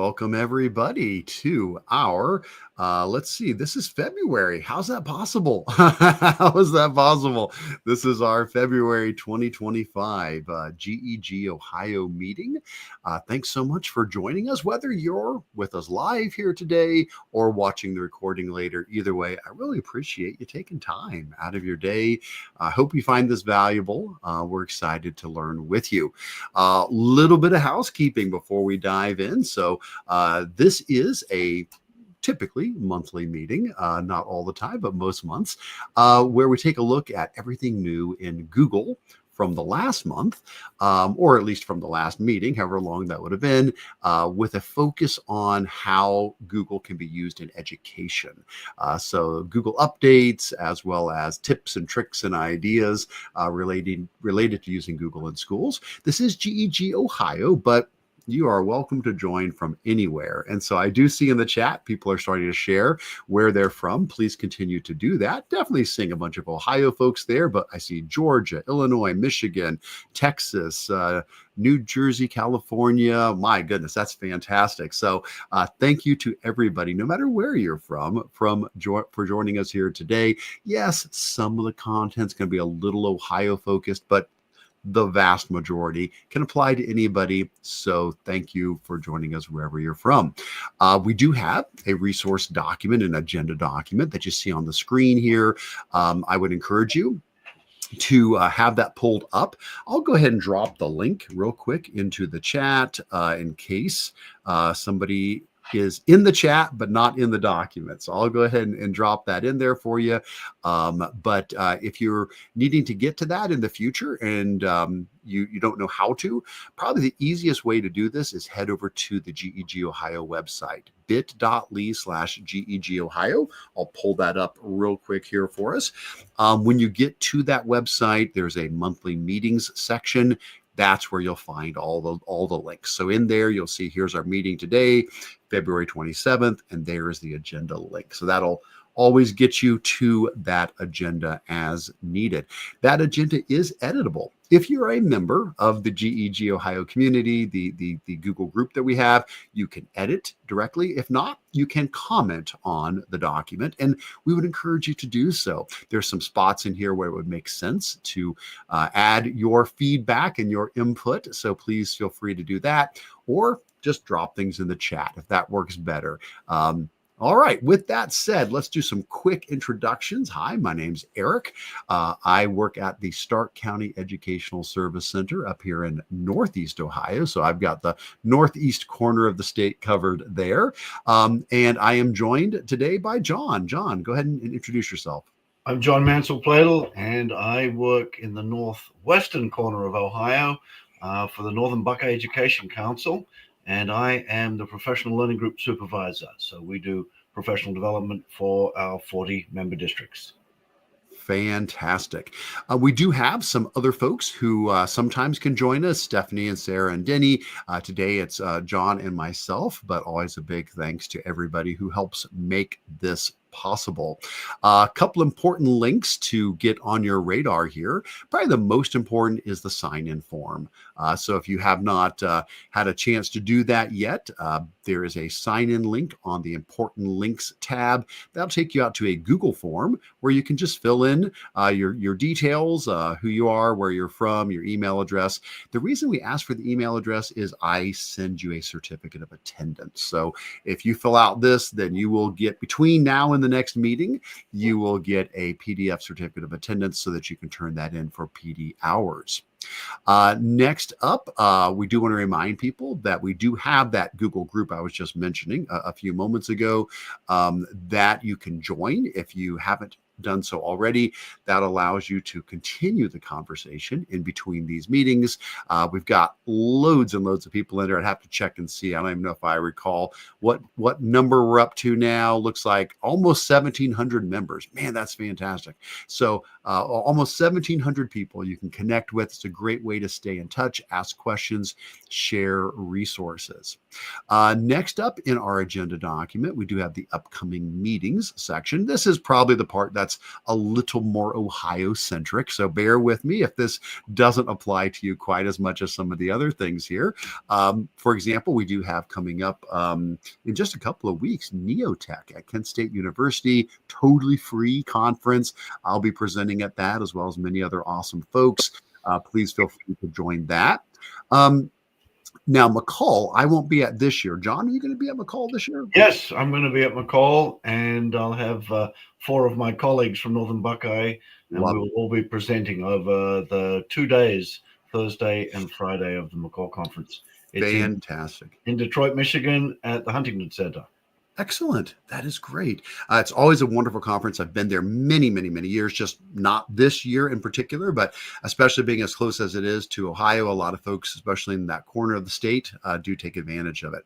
welcome everybody to our, let's see, this is February. How's that possible? How is that possible? This is our February 2025 GEG-Ohio meeting. Thanks so much for joining us, whether you're with us live here today or watching the recording later. Either way, I really appreciate you taking time out of your day. I hope you find this valuable. We're excited to learn with you. A little bit of housekeeping before we dive in. So this is a typically monthly meeting, not all the time, but most months, where we take a look at everything new in Google from the last month, or at least from the last meeting, however long that would have been, with a focus on how Google can be used in education. So Google updates, as well as tips and tricks and ideas related to using Google in schools. This is GEG-Ohio, but you are welcome to join from anywhere. And so I do see in the chat, people are starting to share where they're from. Please continue to do that. Definitely seeing a bunch of Ohio folks there, but I see Georgia, Illinois, Michigan, Texas, New Jersey, California. My goodness, that's fantastic. So thank you to everybody, no matter where you're from for joining us here today. Yes, some of the content's going to be a little Ohio focused, but the vast majority can apply to anybody. So thank you for joining us wherever you're from. We do have a resource document, an agenda document that you see on the screen here. I would encourage you to have that pulled up. I'll go ahead and drop the link real quick into the chat in case somebody is in the chat but not in the document. So I'll go ahead and drop that in there for you. But if you're needing to get to that in the future and you don't know how to, probably the easiest way to do this is head over to the GEG-Ohio website, bit.ly/GEG-Ohio. I'll pull that up real quick here for us. When you get to that website, there's a monthly meetings section. That's where you'll find all the links. So in there, you'll see here's our meeting today, February 27th, and there is the agenda link. So that'll always get you to that agenda as needed. That agenda is editable. If you're a member of the GEG-Ohio community, the Google group that we have, you can edit directly. If not, you can comment on the document, and we would encourage you to do so. There's some spots in here where it would make sense to add your feedback and your input, so please feel free to do that, or just drop things in the chat if that works better. All right, with that said, let's do some quick introductions. Hi, my name's Eric. I work at the Stark County Educational Service Center up here in Northeast Ohio. So I've got the northeast corner of the state covered there. And I am joined today by John. John, go ahead and introduce yourself. I'm John Mansell-Pladle, and I work in the northwestern corner of Ohio for the Northern Buckeye Education Council. And I am the professional learning group supervisor. So we do professional development for our 40 member districts. Fantastic. We do have some other folks who sometimes can join us, Stephanie and Sarah and Denny. Today it's John and myself, but always a big thanks to everybody who helps make this possible. A couple important links to get on your radar here. Probably the most important is the sign-in form. So if you have not had a chance to do that yet, there is a sign-in link on the important links tab. That'll take you out to a Google form where you can just fill in your details, who you are, where you're from, your email address. The reason we ask for the email address is I send you a certificate of attendance. So if you fill out this, then you will get, between now and the next meeting, you will get a PDF certificate of attendance so that you can turn that in for PD hours. Next up, we do want to remind people that we do have that Google group I was just mentioning a few moments ago that you can join if you haven't done so already. That allows you to continue the conversation in between these meetings. We've got loads and loads of people in there. I'd have to check and see. I don't even know if I recall what number we're up to now. Looks like almost 1,700 members. Man, that's fantastic. So almost 1,700 people you can connect with. It's a great way to stay in touch, ask questions, share resources. Next up in our agenda document, we do have the upcoming meetings section. This is probably the part that's that's a little more Ohio centric. So bear with me if this doesn't apply to you quite as much as some of the other things here. For example, we do have coming up in just a couple of weeks, Neotech at Kent State University, totally free conference. I'll be presenting at that as well as many other awesome folks. Please feel free to join that. Now, McCall, I won't be at this year. John, are you going to be at McCall this year? Yes, I'm going to be at McCall, and I'll have 4 of my colleagues from Northern Buckeye, and we will all be presenting over the 2 days, Thursday and Friday of the McCall conference. It's fantastic. In Detroit, Michigan, at the Huntington Center. Excellent. That is great. It's always a wonderful conference. I've been there many, many, many years, just not this year in particular, but especially being as close as it is to Ohio, a lot of folks, especially in that corner of the state, do take advantage of it.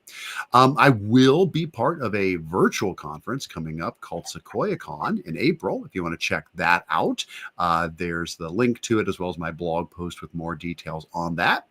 I will be part of a virtual conference coming up called SequoiaCon in April. If you want to check that out, there's the link to it as well as my blog post with more details on that.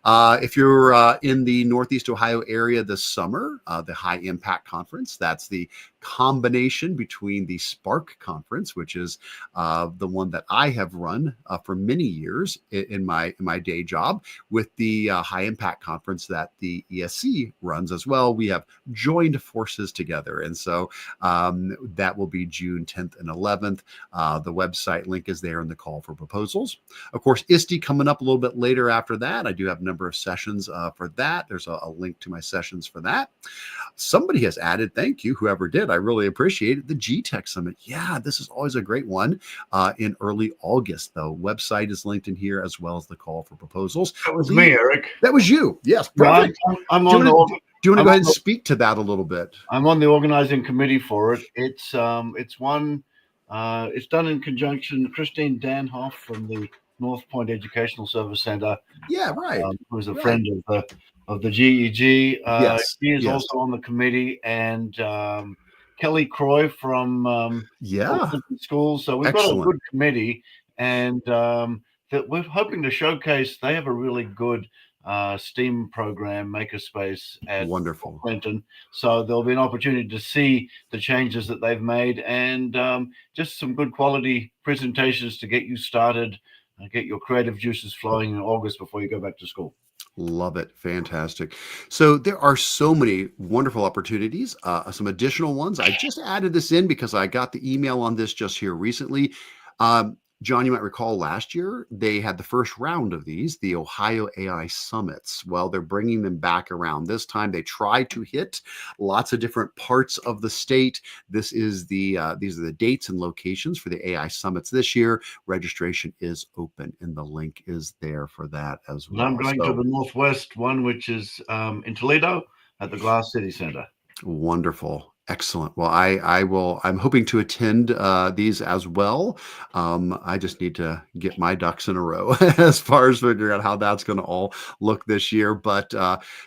If you're in the Northeast Ohio area this summer, the High Impact Conference, that's the combination between the Spark Conference, which is the one that I have run for many years in my day job, with the High Impact Conference that the ESC runs as well. We have joined forces together. And so that will be June 10th and 11th. The website link is there in the call for proposals. Of course, ISTE coming up a little bit later after that. I do have a number of sessions for that. There's a link to my sessions for that. Somebody has added, thank you, whoever did. I really appreciate it. The GTech Summit. Yeah, this is always a great one in early August, though. Website is linked in here as well as the call for proposals. That was me, Eric. That was you. Yes, perfect. No, I'm on the. Do you want to go ahead and speak to that a little bit? I'm on the organizing committee for it. It's one. It's done in conjunction. Christine Danhoff from the North Point Educational Service Center. Yeah, right. Who's a friend of the GEG. Yes, she is also on the committee, and Kelly Croy from schools. So we've got a good committee, and that we're hoping to showcase. They have a really good STEAM program, Makerspace at Clinton. So there'll be an opportunity to see the changes that they've made, and just some good quality presentations to get you started, get your creative juices flowing in August before you go back to school. Love it. Fantastic. So there are so many wonderful opportunities. Some additional ones. I just added this in because I got the email on this just here recently. John, you might recall last year, they had the first round of these, the Ohio AI Summits. Well, they're bringing them back around. This time they try to hit lots of different parts of the state. This is these are the dates and locations for the AI Summits this year. Registration is open and the link is there for that as well. I'm going to the Northwest one, which is in Toledo at the Glass City Center. Wonderful. Excellent. Well, I'm hoping to attend these as well. I just need to get my ducks in a row as far as figuring out how that's going to all look this year. But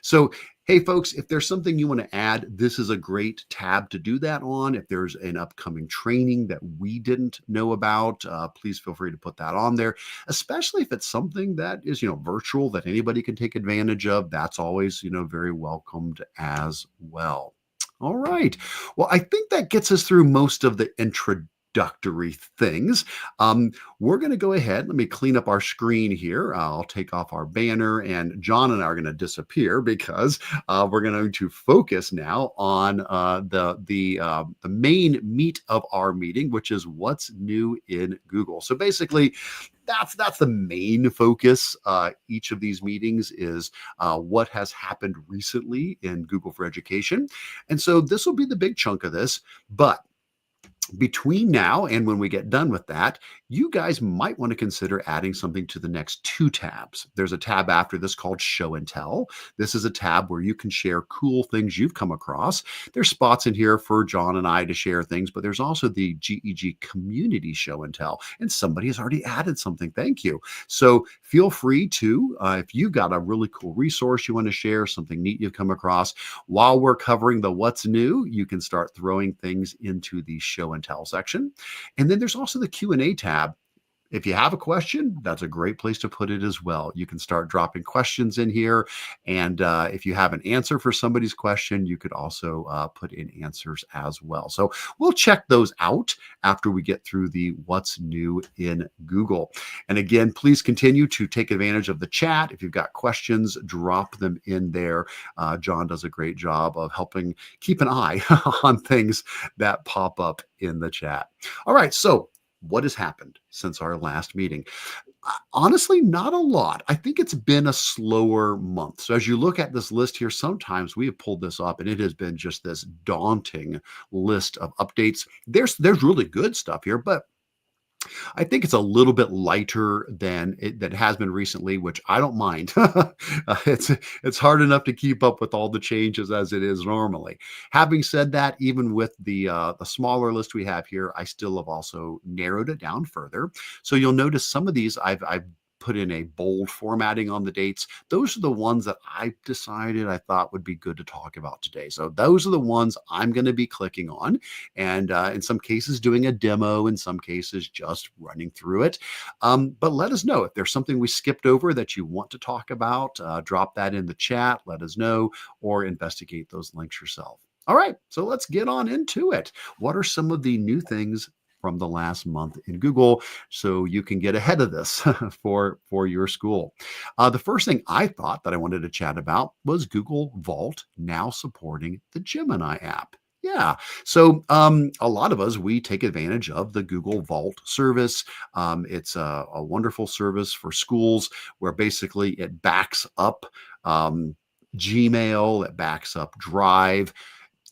so, hey, folks, if there's something you want to add, this is a great tab to do that on. If there's an upcoming training that we didn't know about, please feel free to put that on there, especially if it's something that is, virtual that anybody can take advantage of. That's always, very welcomed as well. All right. Well, I think that gets us through most of the introductory things. We're going to go ahead. Let me clean up our screen here. I'll take off our banner, and John and I are going to disappear because we're going to focus now on the main meat of our meeting, which is what's new in Google. So basically, that's the main focus. Each of these meetings is what has happened recently in Google for Education. And so this will be the big chunk of this, but between now and when we get done with that, you guys might want to consider adding something to the next 2 tabs. There's a tab after this called Show and Tell. This is a tab where you can share cool things you've come across. There's spots in here for John and I to share things, but there's also the GEG Community Show and Tell, and somebody has already added something. Thank you. So feel free to, if you've got a really cool resource you want to share, something neat you've come across, while we're covering the what's new, you can start throwing things into the Show and Tell section. And then there's also the Q&A tab. if you have a question, that's a great place to put it as well. You can start dropping questions in here. And if you have an answer for somebody's question, you could also put in answers as well. So we'll check those out after we get through the what's new in Google. And again, please continue to take advantage of the chat. If you've got questions, drop them in there. John does a great job of helping keep an eye on things that pop up in the chat. All right, so what has happened since our last meeting? Honestly, not a lot. I think it's been a slower month. So as you look at this list here, sometimes we have pulled this up and it has been just this daunting list of updates. There's really good stuff here, but I think it's a little bit lighter than that has been recently, which I don't mind. It's hard enough to keep up with all the changes as it is normally. Having said that, even with the smaller list we have here, I still have also narrowed it down further. So you'll notice some of these I've put in a bold formatting on the dates. Those are the ones that I decided I thought would be good to talk about today. So those are the ones I'm going to be clicking on, and in some cases doing a demo, in some cases just running through it. But let us know if there's something we skipped over that you want to talk about. Drop that in the chat, let us know, or investigate those links yourself. All right, so let's get on into it. What are some of the new things from the last month in Google so you can get ahead of this for your school? The first thing I thought that I wanted to chat about was Google Vault now supporting the Gemini app. Yeah. So a lot of us, we take advantage of the Google Vault service. It's a wonderful service for schools where basically it backs up Gmail, it backs up Drive.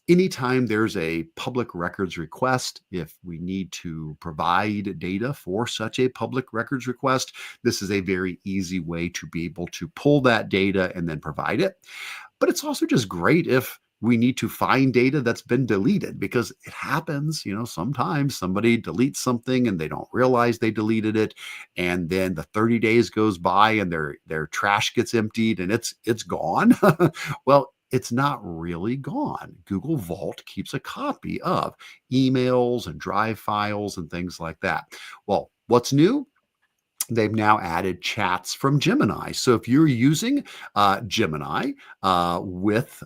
Anytime there's a public records request, if we need to provide data for such a public records request, this is a very easy way to be able to pull that data and then provide it. But it's also just great if we need to find data that's been deleted, because it happens, sometimes somebody deletes something and they don't realize they deleted it. And then the 30 days goes by and their trash gets emptied and it's gone. Well, it's not really gone. Google Vault keeps a copy of emails and Drive files and things like that. Well, what's new? They've now added chats from Gemini. So if you're using Gemini with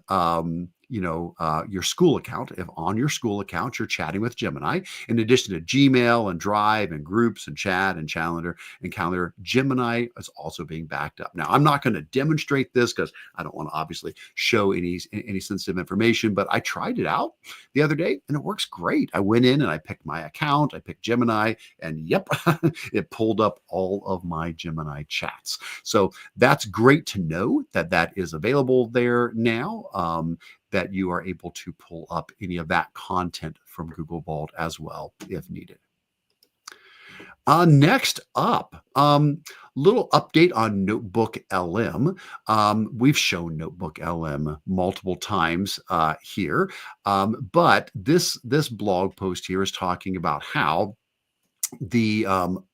your school account, if on your school account you're chatting with Gemini, in addition to Gmail and Drive and Groups and Chat and Calendar, Gemini is also being backed up. Now, I'm not going to demonstrate this because I don't want to obviously show any sensitive information, but I tried it out the other day and it works great. I went in and I picked my account, I picked Gemini, and yep, it pulled up all of my Gemini chats. So that's great to know that is available there now. That you are able to pull up any of that content from Google Vault as well if needed. Next up, little update on NotebookLM. We've shown NotebookLM multiple times here, but this blog post here is talking about how the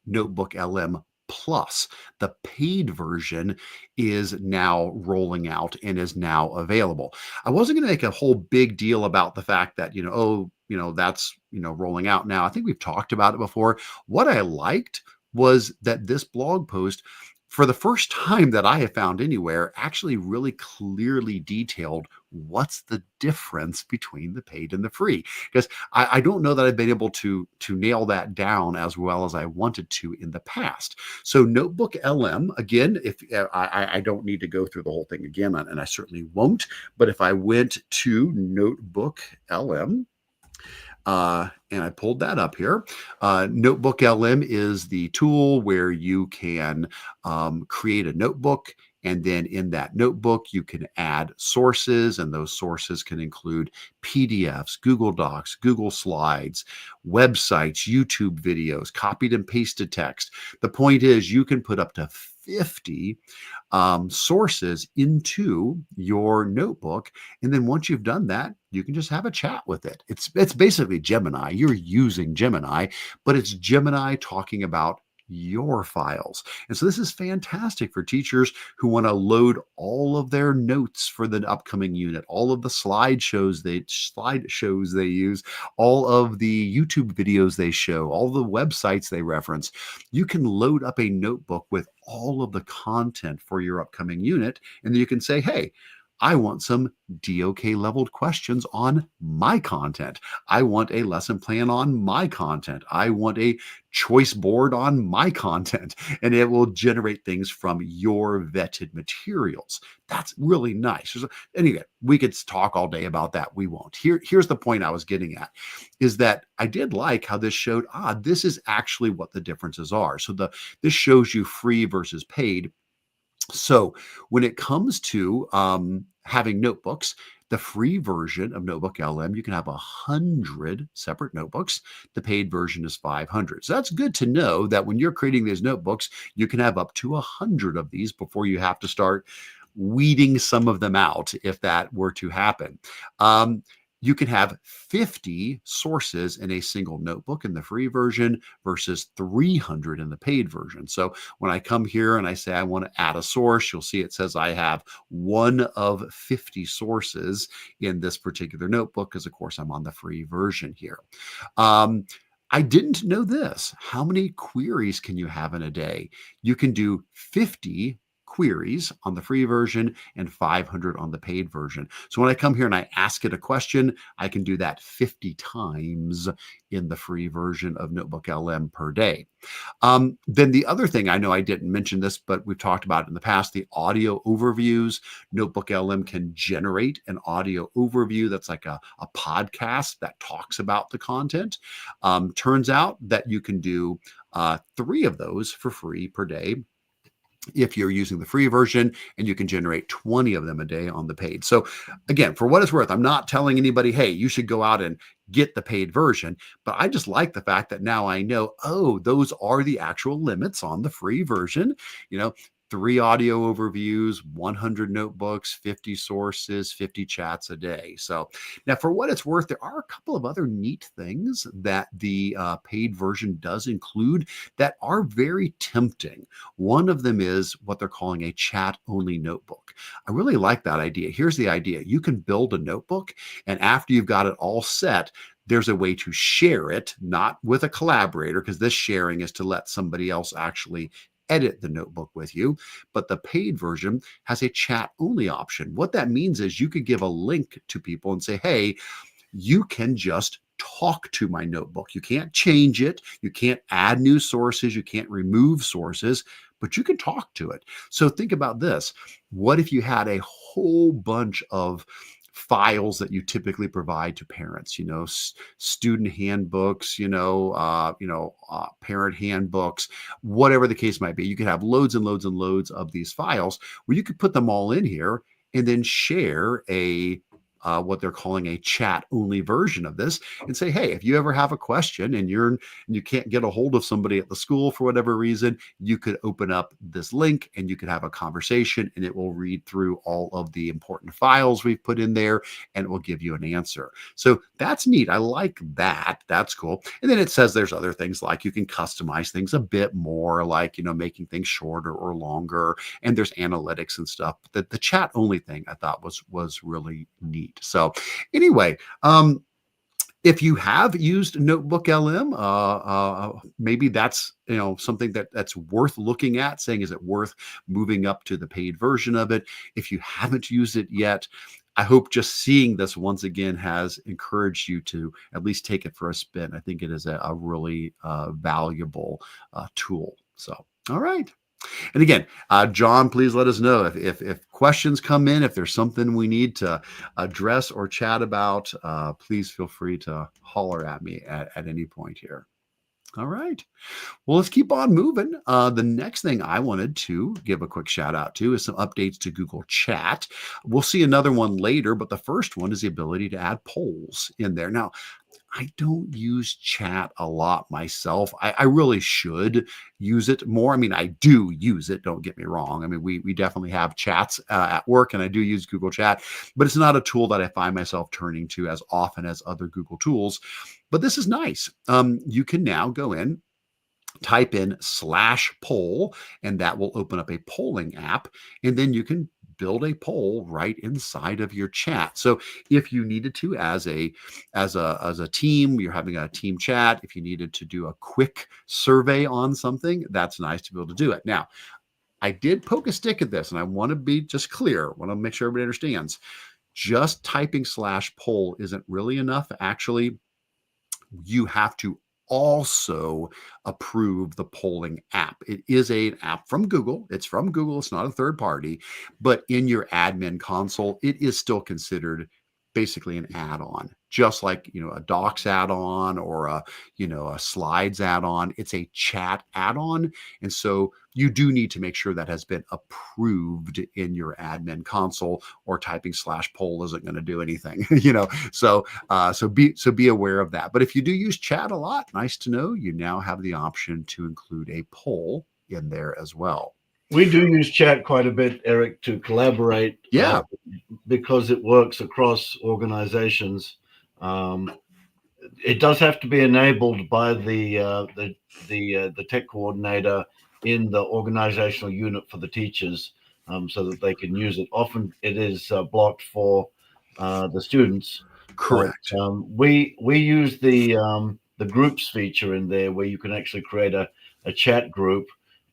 NotebookLM Plus, the paid version, is now rolling out and is now available. I wasn't going to make a whole big deal about the fact that, that's, rolling out now. I think we've talked about it before. What I liked was that this blog post, for the first time that I have found anywhere, actually really clearly detailed what's the difference between the paid and the free. Because I don't know that I've been able to nail that down as well as I wanted to in the past. So NotebookLM, again, if I don't need to go through the whole thing again, and I certainly won't, but if I went to NotebookLM, and I pulled that up here. NotebookLM is the tool where you can create a notebook, and then in that notebook, you can add sources, and those sources can include PDFs, Google Docs, Google Slides, websites, YouTube videos, copied and pasted text. The point is you can put up to 50 sources into your notebook. And then once you've done that, you can just have a chat with it. It's basically Gemini. You're using Gemini, but it's Gemini talking about your files. And so this is fantastic for teachers who want to load all of their notes for the upcoming unit, all of the slideshows they use, all of the YouTube videos they show, all the websites they reference. You can load up a notebook with all of the content for your upcoming unit, and then you can say, hey, I want some DOK leveled questions on my content. I want a lesson plan on my content. I want a choice board on my content. And it will generate things from your vetted materials. That's really nice. Anyway, we could talk all day about that. We won't. Here's the point I was getting at, is that I did like how this showed, this is actually what the differences are. So this shows you free versus paid. So when it comes to having notebooks, the free version of NotebookLM, you can have 100 separate notebooks. The paid version is 500. So that's good to know that when you're creating these notebooks, you can have up to 100 of these before you have to start weeding some of them out if that were to happen. You can have 50 sources in a single notebook in the free version versus 300 in the paid version. So when I come here and I say I want to add a source, you'll see it says I have one of 50 sources in this particular notebook because, of course, I'm on the free version here. I didn't know this. How many queries can you have in a day? You can do 50 queries on the free version and 500 on the paid version. So when I come here and I ask it a question, I can do that 50 times in the free version of NotebookLM per day. Then the other thing, I know I didn't mention this, but we've talked about it in the past, the audio overviews. NotebookLM can generate an audio overview that's like a podcast that talks about the content. Turns out that you can do 3 of those for free per day if you're using the free version, and you can generate 20 of them a day on the paid. So again, for what it's worth, I'm not telling anybody, hey, you should go out and get the paid version, but I just like the fact that now I know, those are the actual limits on the free version. 3 audio overviews, 100 notebooks, 50 sources, 50 chats a day. So now for what it's worth, there are a couple of other neat things that the paid version does include that are very tempting. One of them is what they're calling a chat-only notebook. I really like that idea. Here's the idea. You can build a notebook, and after you've got it all set, there's a way to share it, not with a collaborator, because this sharing is to let somebody else actually edit the notebook with you, but the paid version has a chat only option. What that means is you could give a link to people and say, hey, you can just talk to my notebook. You can't change it. You can't add new sources. You can't remove sources, but you can talk to it. So think about this. What if you had a whole bunch of files that you typically provide to parents, student handbooks, parent handbooks, whatever the case might be. You could have loads and loads and loads of these files where you could put them all in here and then share what they're calling a chat-only version of this, and say, hey, if you ever have a question and you can't get a hold of somebody at the school for whatever reason, you could open up this link and you could have a conversation, and it will read through all of the important files we've put in there, and it will give you an answer. So that's neat. I like that. That's cool. And then it says there's other things like you can customize things a bit more, like, making things shorter or longer, and there's analytics and stuff. The chat-only thing I thought was really neat. So anyway, if you have used NotebookLM, maybe that's something that's worth looking at, saying, is it worth moving up to the paid version of it? If you haven't used it yet, I hope just seeing this once again has encouraged you to at least take it for a spin. I think it is a really valuable tool. So, all right. And again, John, please let us know if questions come in, if there's something we need to address or chat about, please feel free to holler at me at any point here. All right. Well, let's keep on moving. The next thing I wanted to give a quick shout out to is some updates to Google Chat. We'll see another one later, but the first one is the ability to add polls in there. Now, I don't use chat a lot myself. I really should use it more. I mean, I do use it. Don't get me wrong. I mean, we definitely have chats at work, and I do use Google Chat, but it's not a tool that I find myself turning to as often as other Google tools. But this is nice. You can now go in type in /poll, and that will open up a polling app. And then you can build a poll right inside of your chat. So if you needed to, as a team, you're having a team chat, if you needed to do a quick survey on something, that's nice to be able to do it. Now, I did poke a stick at this, and I want to be just clear. I want to make sure everybody understands. Just typing /poll isn't really enough. Actually, you have to also approve the polling app. It is an app from Google. It's from Google. It's not a third party, but in your admin console, it is still considered basically an add-on, just like, a Docs add-on or a Slides add-on. It's a chat add-on. And so you do need to make sure that has been approved in your admin console, or typing /poll isn't going to do anything, So be aware of that. But if you do use chat a lot, nice to know you now have the option to include a poll in there as well. We do use chat quite a bit, Eric, to collaborate. Yeah. Because it works across organizations. It does have to be enabled by the tech coordinator in the organizational unit for the teachers, so that they can use it. Often it is blocked for the students. Correct. But, we use the groups feature in there, where you can actually create a chat group,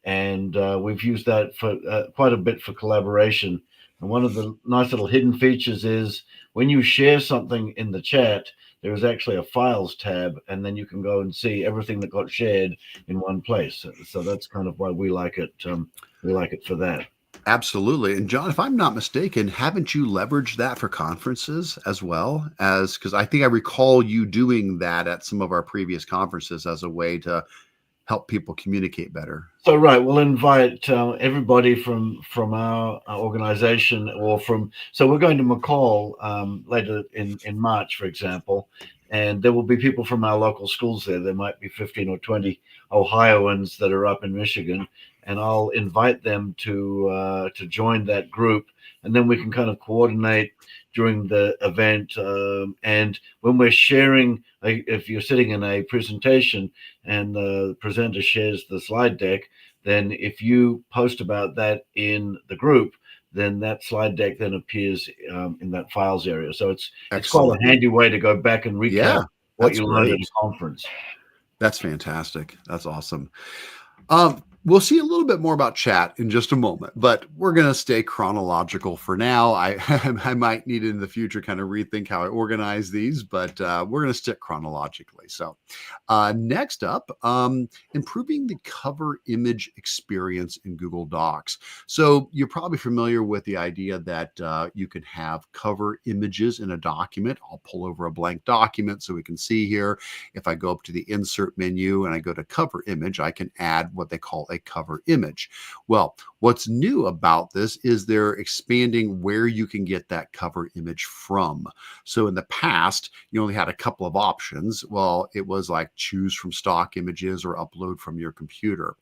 and we've used that for quite a bit for collaboration. And one of the nice little hidden features is when you share something in the chat, there is actually a files tab, and then you can go and see everything that got shared in one place. So that's kind of why we like it. We like it for that. Absolutely. And John, if I'm not mistaken, haven't you leveraged that for conferences as well? Because I think I recall you doing that at some of our previous conferences as a way to help people communicate better. So right, we'll invite everybody from our organization, so we're going to McCall later in March, for example, and there will be people from our local schools there. There might be 15 or 20 Ohioans that are up in Michigan, and I'll invite them to join that group, and then we can kind of coordinate during the event. And when we're sharing, if you're sitting in a presentation and the presenter shares the slide deck, then if you post about that in the group, then that slide deck then appears in that files area. So it's quite a handy way to go back and recap what you learned at a conference. That's fantastic. That's awesome. We'll see a little bit more about chat in just a moment, but we're going to stay chronological for now. I might need in the future kind of rethink how I organize these, but we're going to stick chronologically. So next up, improving the cover image experience in Google Docs. So you're probably familiar with the idea that you can have cover images in a document. I'll pull over a blank document so we can see here. If I go up to the insert menu and I go to cover image, I can add what they call a cover image. Well, what's new about this is they're expanding where you can get that cover image from. So in the past, you only had a couple of options. Well, it was like choose from stock images or upload from your computer.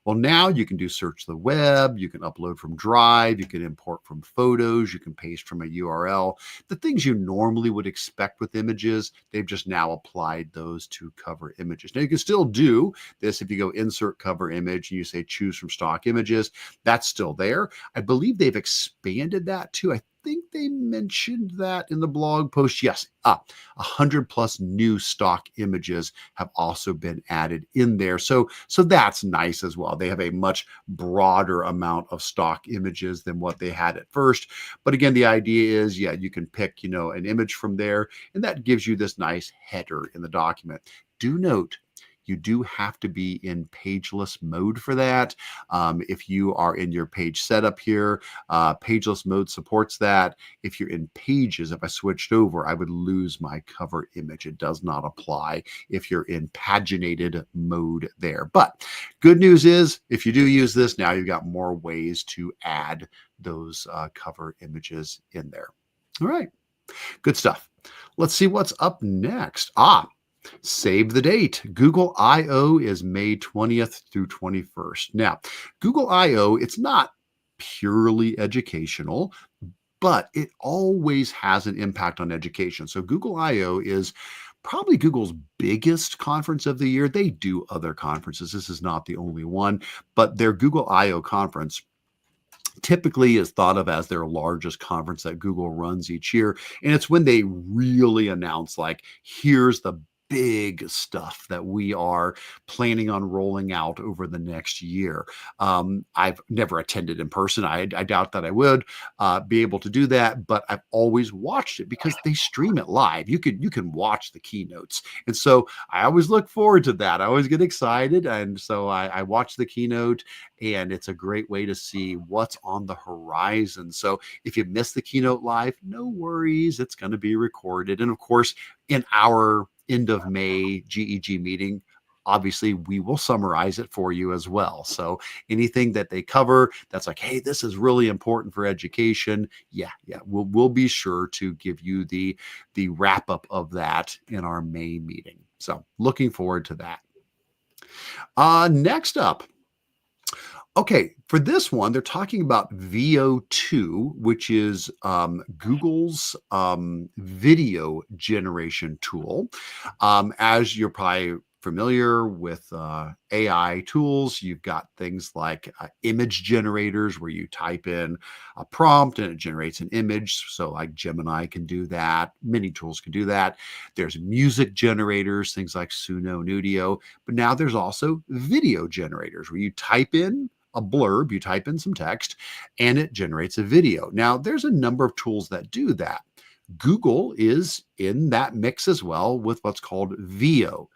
Well, now you can do search the web, you can upload from Drive, you can import from photos, you can paste from a URL. The things you normally would expect with images, they've just now applied those to cover images. Now you can still do this if you go insert cover image and you say choose from stock images. That's still there. I believe they've expanded that too. I think they mentioned that in the blog post. Yes, 100 plus new stock images have also been added in there. So that's nice as well. They have a much broader amount of stock images than what they had at first. But again, the idea is, you can pick, an image from there, and that gives you this nice header in the document. Do note, you do have to be in pageless mode for that. If you are in your page setup here, pageless mode supports that. If you're in pages, if I switched over, I would lose my cover image. It does not apply if you're in paginated mode there. But good news is, if you do use this, now you've got more ways to add those cover images in there. All right, good stuff. Let's see what's up next. Save the date. Google I/O is May 20th through 21st. Now, Google I/O, it's not purely educational, but it always has an impact on education. So Google I/O is probably Google's biggest conference of the year. They do other conferences. This is not the only one, but their Google I/O conference typically is thought of as their largest conference that Google runs each year. And it's when they really announce, like, here's the big stuff that we are planning on rolling out over the next year. I've never attended in person. I doubt that I would be able to do that, but I've always watched it because they stream it live. You can watch the keynotes. And so I always look forward to that. I always get excited. And so I watch the keynote, and it's a great way to see what's on the horizon. So if you miss the keynote live, no worries. It's going to be recorded. And of course, in our end of May GEG meeting, obviously we will summarize it for you as well. So anything that they cover that's like, hey, this is really important for education, we'll be sure to give you the wrap up of that in our May meeting. So looking forward to that. Next up, okay, for this one, they're talking about VO2, which is Google's video generation tool. As you're probably familiar with AI tools, you've got things like image generators where you type in a prompt and it generates an image. So like Gemini can do that. Many tools can do that. There's music generators, things like Suno, Nudio. But now there's also video generators where you type in a blurb, you type in some text, and it generates a video. Now, there's a number of tools that do that. Google is in that mix as well with what's called VO.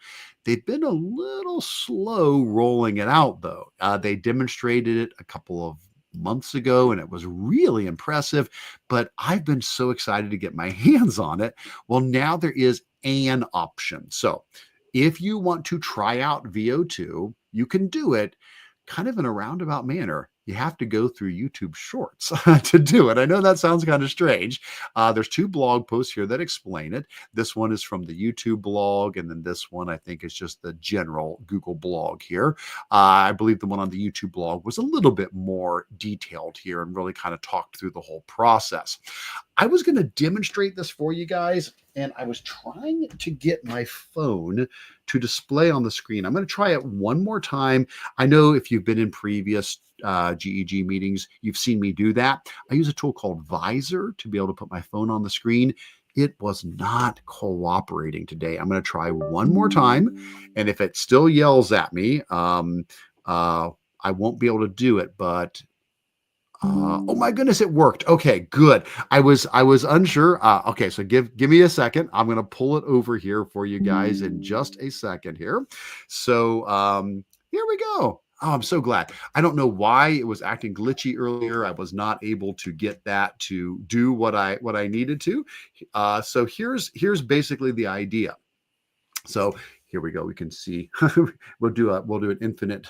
They've been a little slow rolling it out, though. They demonstrated it a couple of months ago, and it was really impressive, but I've been so excited to get my hands on it. Well, now there is an option. So if you want to try out VO2, you can do it kind of in a roundabout manner. You have to go through YouTube Shorts to do it. I know that sounds kind of strange. There's 2 blog posts here that explain it. This one is from the YouTube blog, and then this one I think is just the general Google blog here. I believe the one on the YouTube blog was a little bit more detailed here and really kind of talked through the whole process. I was going to demonstrate this for you guys, and I was trying to get my phone to display on the screen. I'm going to try it one more time. I know if you've been in previous GEG meetings, you've seen me do that. I use a tool called Visor to be able to put my phone on the screen. It was not cooperating today. I'm going to try one more time, and if it still yells at me, I won't be able to do it, but oh my goodness, it worked. Okay, good. I was unsure. Okay, so give me a second. I'm going to pull it over here for you guys in just a second here. So here we go. Oh, I'm so glad. I don't know why it was acting glitchy earlier. I was not able to get that to do what I needed to. So here's basically the idea. So here we go. We can see we'll do an infinite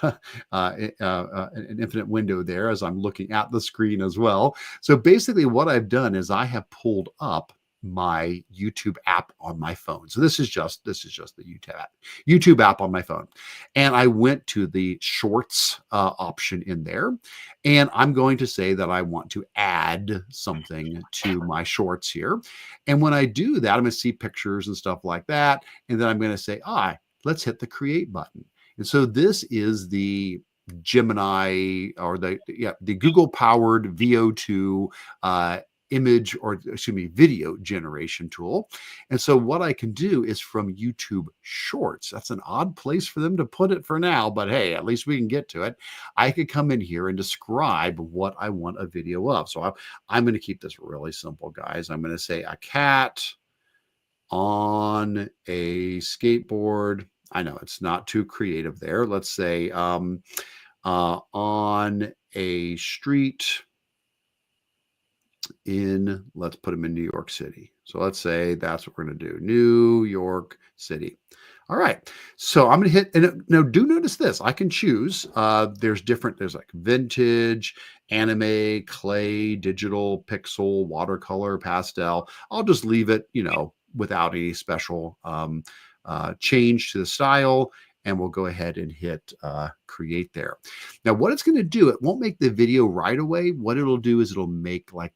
an infinite window there as I'm looking at the screen as well. So basically what I've done is I have pulled up my YouTube app on my phone. So this is just the YouTube app on my phone. And I went to the shorts option in there. And I'm going to say that I want to add something to my shorts here. And when I do that, I'm going to see pictures and stuff like that. And then I'm going to say, let's hit the create button. And so this is the Gemini or the Google powered VO2 video generation tool. And so what I can do is from YouTube Shorts, that's an odd place for them to put it for now, but hey, at least we can get to it. I could come in here and describe what I want a video of. So I'm going to keep this really simple, guys. I'm going to say a cat on a skateboard. I know it's not too creative there. Let's say on a street let's put them in New York City. So let's say that's what we're going to do. New York City. All right. So I'm going to hit, and now do notice this. I can choose. There's like vintage, anime, clay, digital, pixel, watercolor, pastel. I'll just leave it, without any special change to the style. And we'll go ahead and hit create there. Now, what it's going to do, it won't make the video right away. What it'll do is it'll make like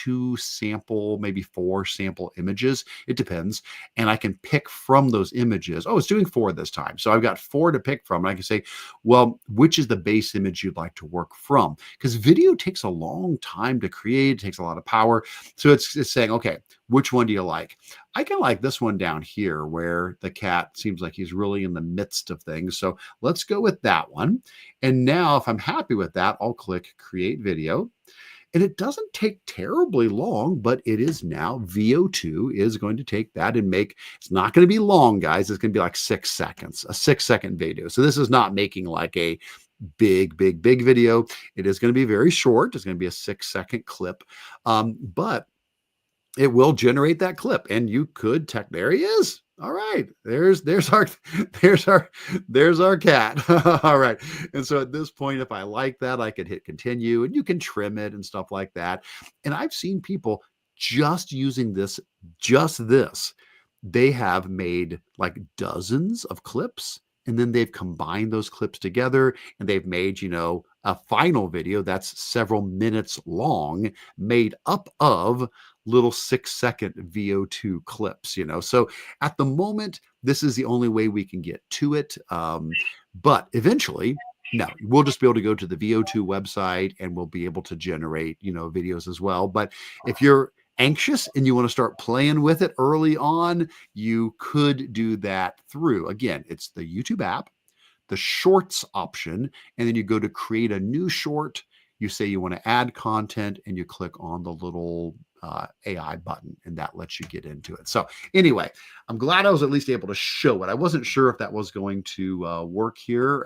2 sample, maybe 4 sample images. It depends. And I can pick from those images. Oh, it's doing 4 this time. So I've got 4 to pick from. And I can say, well, which is the base image you'd like to work from? Because video takes a long time to create, it takes a lot of power. So it's saying, okay, which one do you like? I can like this one down here where the cat seems like he's really in the midst of things. So let's go with that one. And now if I'm happy with that, I'll click create video. And it doesn't take terribly long, but it is now VO2 is going to take that and make, it's not going to be long, guys. It's going to be like 6 seconds, a 6-second video. So this is not making like a big video. It is going to be very short. It's going to be a 6-second clip. But it will generate that clip, and you could there he is. All right, there's our cat. All right, and so at this point, if I like that, I could hit continue, and you can trim it and stuff like that. And I've seen people just using just this, they have made like dozens of clips, and then they've combined those clips together, and they've made, a final video that's several minutes long, made up of little 6-second VO2 clips, So at the moment, this is the only way we can get to it. But eventually, no, we'll just be able to go to the VO2 website and we'll be able to generate, videos as well. But if you're anxious and you want to start playing with it early on, you could do that through, again, it's the YouTube app, the shorts option, and then you go to create a new short. You say you want to add content and you click on the little AI button, and that lets you get into it. So anyway, I'm glad I was at least able to show it. I wasn't sure if that was going to work here.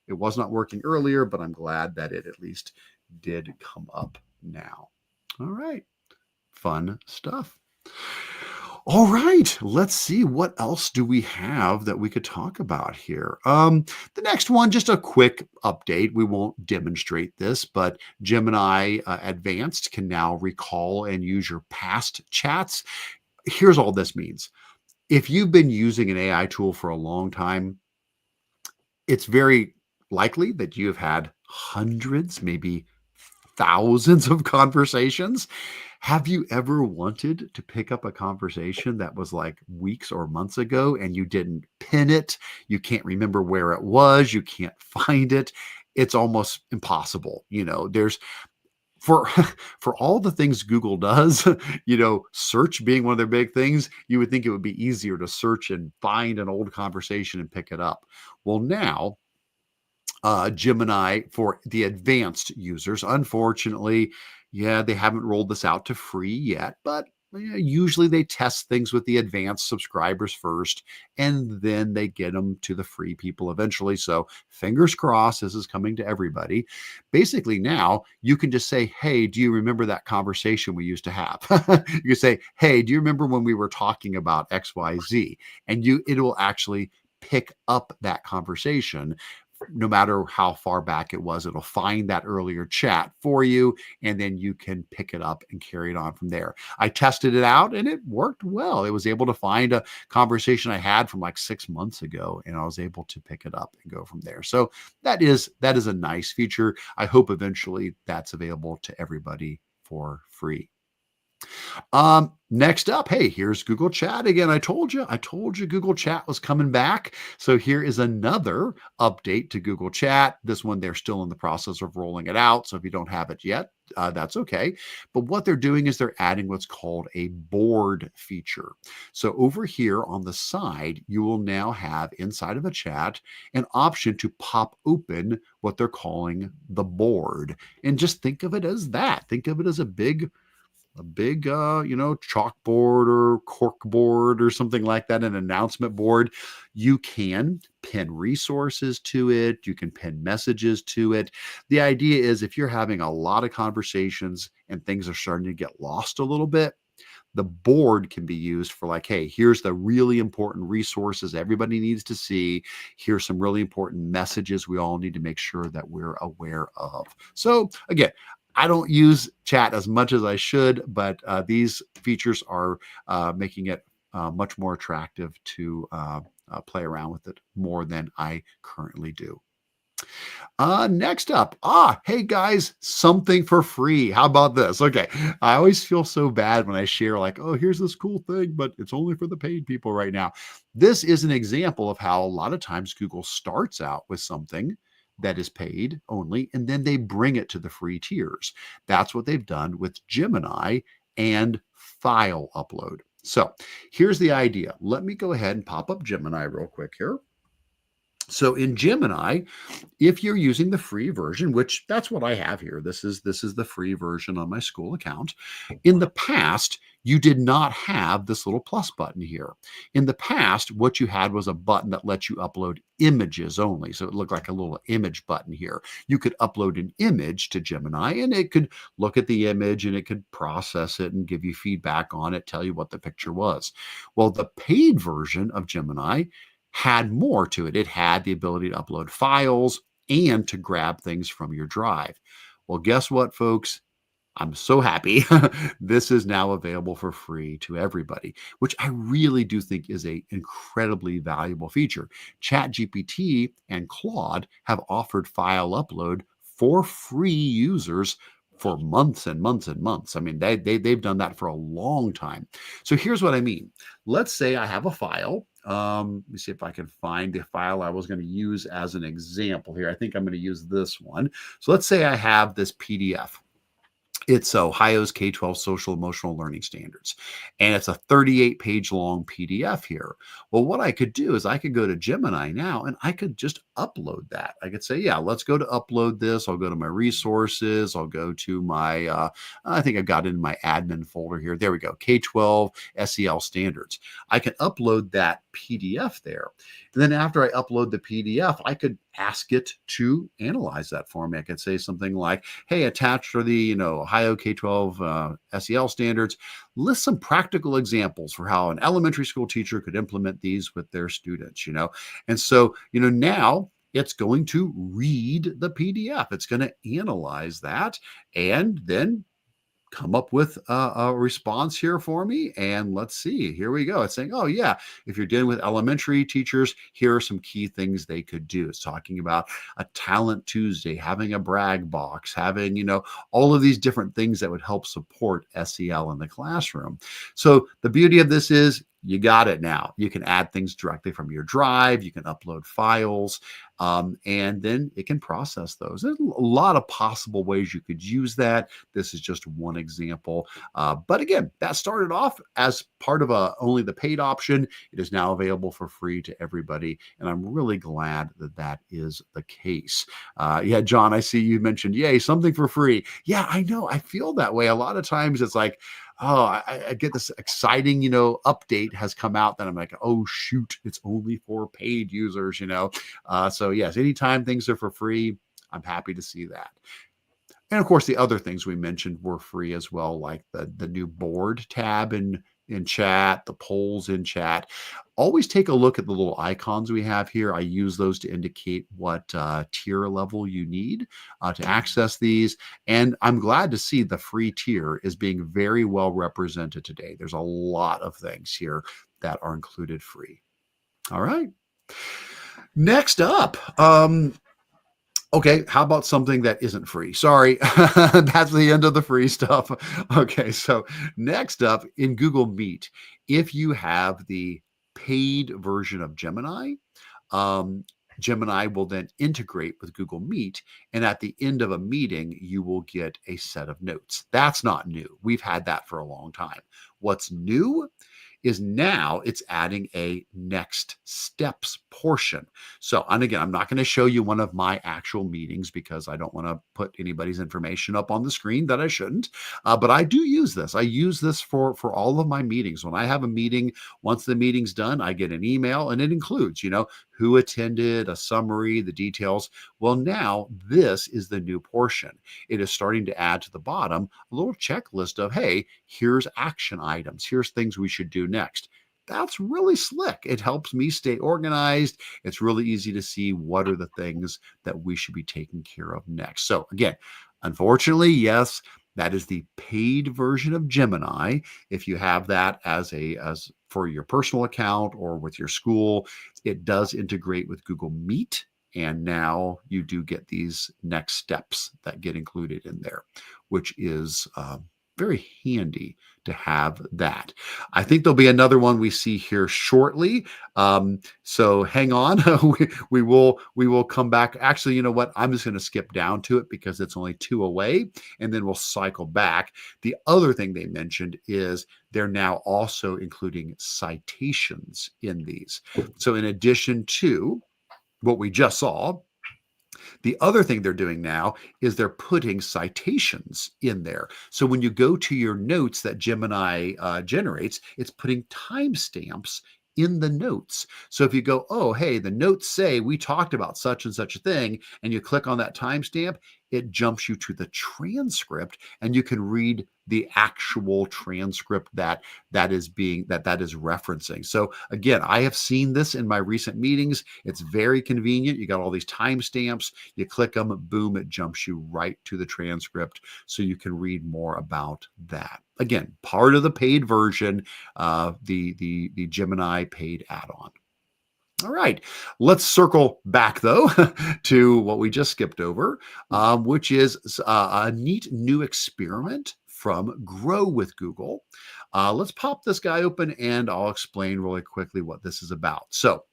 It was not working earlier, but I'm glad that it at least did come up now. All right. Fun stuff. All right, let's see what else do we have that we could talk about here. The next one, just a quick update. We won't demonstrate this, but Gemini Advanced can now recall and use your past chats. Here's all this means. If you've been using an AI tool for a long time, it's very likely that you have had hundreds, maybe thousands of conversations. Have you ever wanted to pick up a conversation that was like weeks or months ago and you didn't pin it? You can't remember where it was. You can't find it. It's almost impossible. There's for all the things Google does, search being one of their big things, you would think it would be easier to search and find an old conversation and pick it up. Well, now Gemini for the advanced users, unfortunately, they haven't rolled this out to free yet, but usually they test things with the advanced subscribers first, and then they get them to the free people eventually. So fingers crossed, this is coming to everybody. Basically now you can just say, hey, do you remember that conversation we used to have? You can say, hey, do you remember when we were talking about XYZ? And it will actually pick up that conversation. No matter how far back it was, it'll find that earlier chat for you, and then you can pick it up and carry it on from there. I tested it out and it worked well. It was able to find a conversation I had from like 6 months ago, and I was able to pick it up and go from there. So that is a nice feature. I hope eventually that's available to everybody for free. Next up, hey, here's Google Chat again. I told you Google Chat was coming back. So here is another update to Google Chat. This one, they're still in the process of rolling it out. So if you don't have it yet, that's okay. But what they're doing is they're adding what's called a board feature. So over here on the side, you will now have inside of a chat an option to pop open what they're calling the board. And just think of it as that. Think of it as a big chalkboard or cork board or something like that, an announcement board. You can pin resources to it. You can pin messages to it. The idea is if you're having a lot of conversations and things are starting to get lost a little bit, the board can be used for like, hey, here's the really important resources everybody needs to see. Here's some really important messages we all need to make sure that we're aware of. So again, I don't use chat as much as I should, but these features are making it much more attractive to play around with it more than I currently do. Next up, hey guys, something for free. How about this? Okay, I always feel so bad when I share like, oh, here's this cool thing, but it's only for the paid people right now. This is an example of how a lot of times Google starts out with something that is paid only, and then they bring it to the free tiers. That's what they've done with Gemini and file upload. So here's the idea. Let me go ahead and pop up Gemini real quick here. So in Gemini, if you're using the free version, which that's what I have here, this is the free version on my school account. In the past, you did not have this little plus button here. In the past, what you had was a button that lets you upload images only. So it looked like a little image button here. You could upload an image to Gemini and it could look at the image and it could process it and give you feedback on it, tell you what the picture was. Well, the paid version of Gemini had more to it. It had the ability to upload files and to grab things from your drive. Well, guess what, folks? I'm so happy. This is now available for free to everybody, which I really do think is an incredibly valuable feature. ChatGPT and Claude have offered file upload for free users for months and months and months. I mean, they've done that for a long time. So here's what I mean. Let's say I have a file. Let me see if I can find the file I was going to use as an example here. I think I'm going to use this one. So let's say I have this PDF. It's Ohio's K-12 Social Emotional Learning Standards, and it's a 38-page long PDF here. Well, what I could do is I could go to Gemini now, and I could just upload that. I could say, yeah, let's go to upload this. I'll go to my resources. I'll go to my, I think I've got it in my admin folder here. There we go, K-12 SEL Standards. I can upload that PDF there. And then after I upload the PDF, I could ask it to analyze that for me. I could say something like, hey, attached are the, Ohio K-12 SEL standards. List some practical examples for how an elementary school teacher could implement these with their students, And so, now it's going to read the PDF. It's going to analyze that and then come up with a response here for me. And let's see, here we go. It's saying, oh yeah, if you're dealing with elementary teachers, here are some key things they could do. It's talking about a Talent Tuesday, having a brag box, having, all of these different things that would help support SEL in the classroom. So the beauty of this is you got it now. You can add things directly from your drive. You can upload files, and then it can process those. There's a lot of possible ways you could use that. This is just one example. But again, that started off as part of only the paid option. It is now available for free to everybody. And I'm really glad that that is the case. Yeah, John, I see you mentioned, yay, something for free. Yeah, I know. I feel that way. A lot of times it's like, oh, I get this exciting, update has come out that I'm like, oh, shoot, it's only for paid users, So yes, anytime things are for free, I'm happy to see that. And of course, the other things we mentioned were free as well, like the new board tab in chat, the polls in chat. Always take a look at the little icons we have here. I use those to indicate what tier level you need to access these. And I'm glad to see the free tier is being very well represented today. There's a lot of things here that are included free. All right. Next up, okay, how about something that isn't free? Sorry, that's the end of the free stuff. Okay, so next up in Google Meet, if you have the paid version of Gemini, Gemini will then integrate with Google Meet. And at the end of a meeting, you will get a set of notes. That's not new. We've had that for a long time. What's new is now it's adding a next steps portion. So, and again, I'm not going to show you one of my actual meetings because I don't want to put anybody's information up on the screen that I shouldn't. But I do use this. I use this for all of my meetings. When I have a meeting, once the meeting's done, I get an email and it includes, who attended, a summary, the details. Well, now this is the new portion. It is starting to add to the bottom a little checklist of, hey, here's action items. Here's things we should do next. That's really slick. It helps me stay organized. It's really easy to see what are the things that we should be taking care of next. So again, unfortunately, yes, that is the paid version of Gemini. If you have that as for your personal account or with your school, it does integrate with Google Meet And now you do get these next steps that get included in there, which is very handy to have that. I think there'll be another one we see here shortly. So hang on. we will come back. Actually, you know what? I'm just going to skip down to it because it's only 2 away, and then we'll cycle back. The other thing they mentioned is they're now also including citations in these. So in addition to what we just saw, the other thing they're doing now is they're putting citations in there. So when you go to your notes that Gemini generates, it's putting timestamps in the notes. So if you go, oh, hey, the notes say we talked about such and such a thing, and you click on that timestamp, it jumps you to the transcript, and you can read the actual transcript that is referencing. So again, I have seen this in my recent meetings. It's very convenient. You got all these timestamps. You click them, boom, it jumps you right to the transcript, so you can read more about that. Again, part of the paid version, the Gemini paid add-on. All right, let's circle back though to what we just skipped over, which is a neat new experiment from Grow with Google. Let's pop this guy open and I'll explain really quickly what this is about. So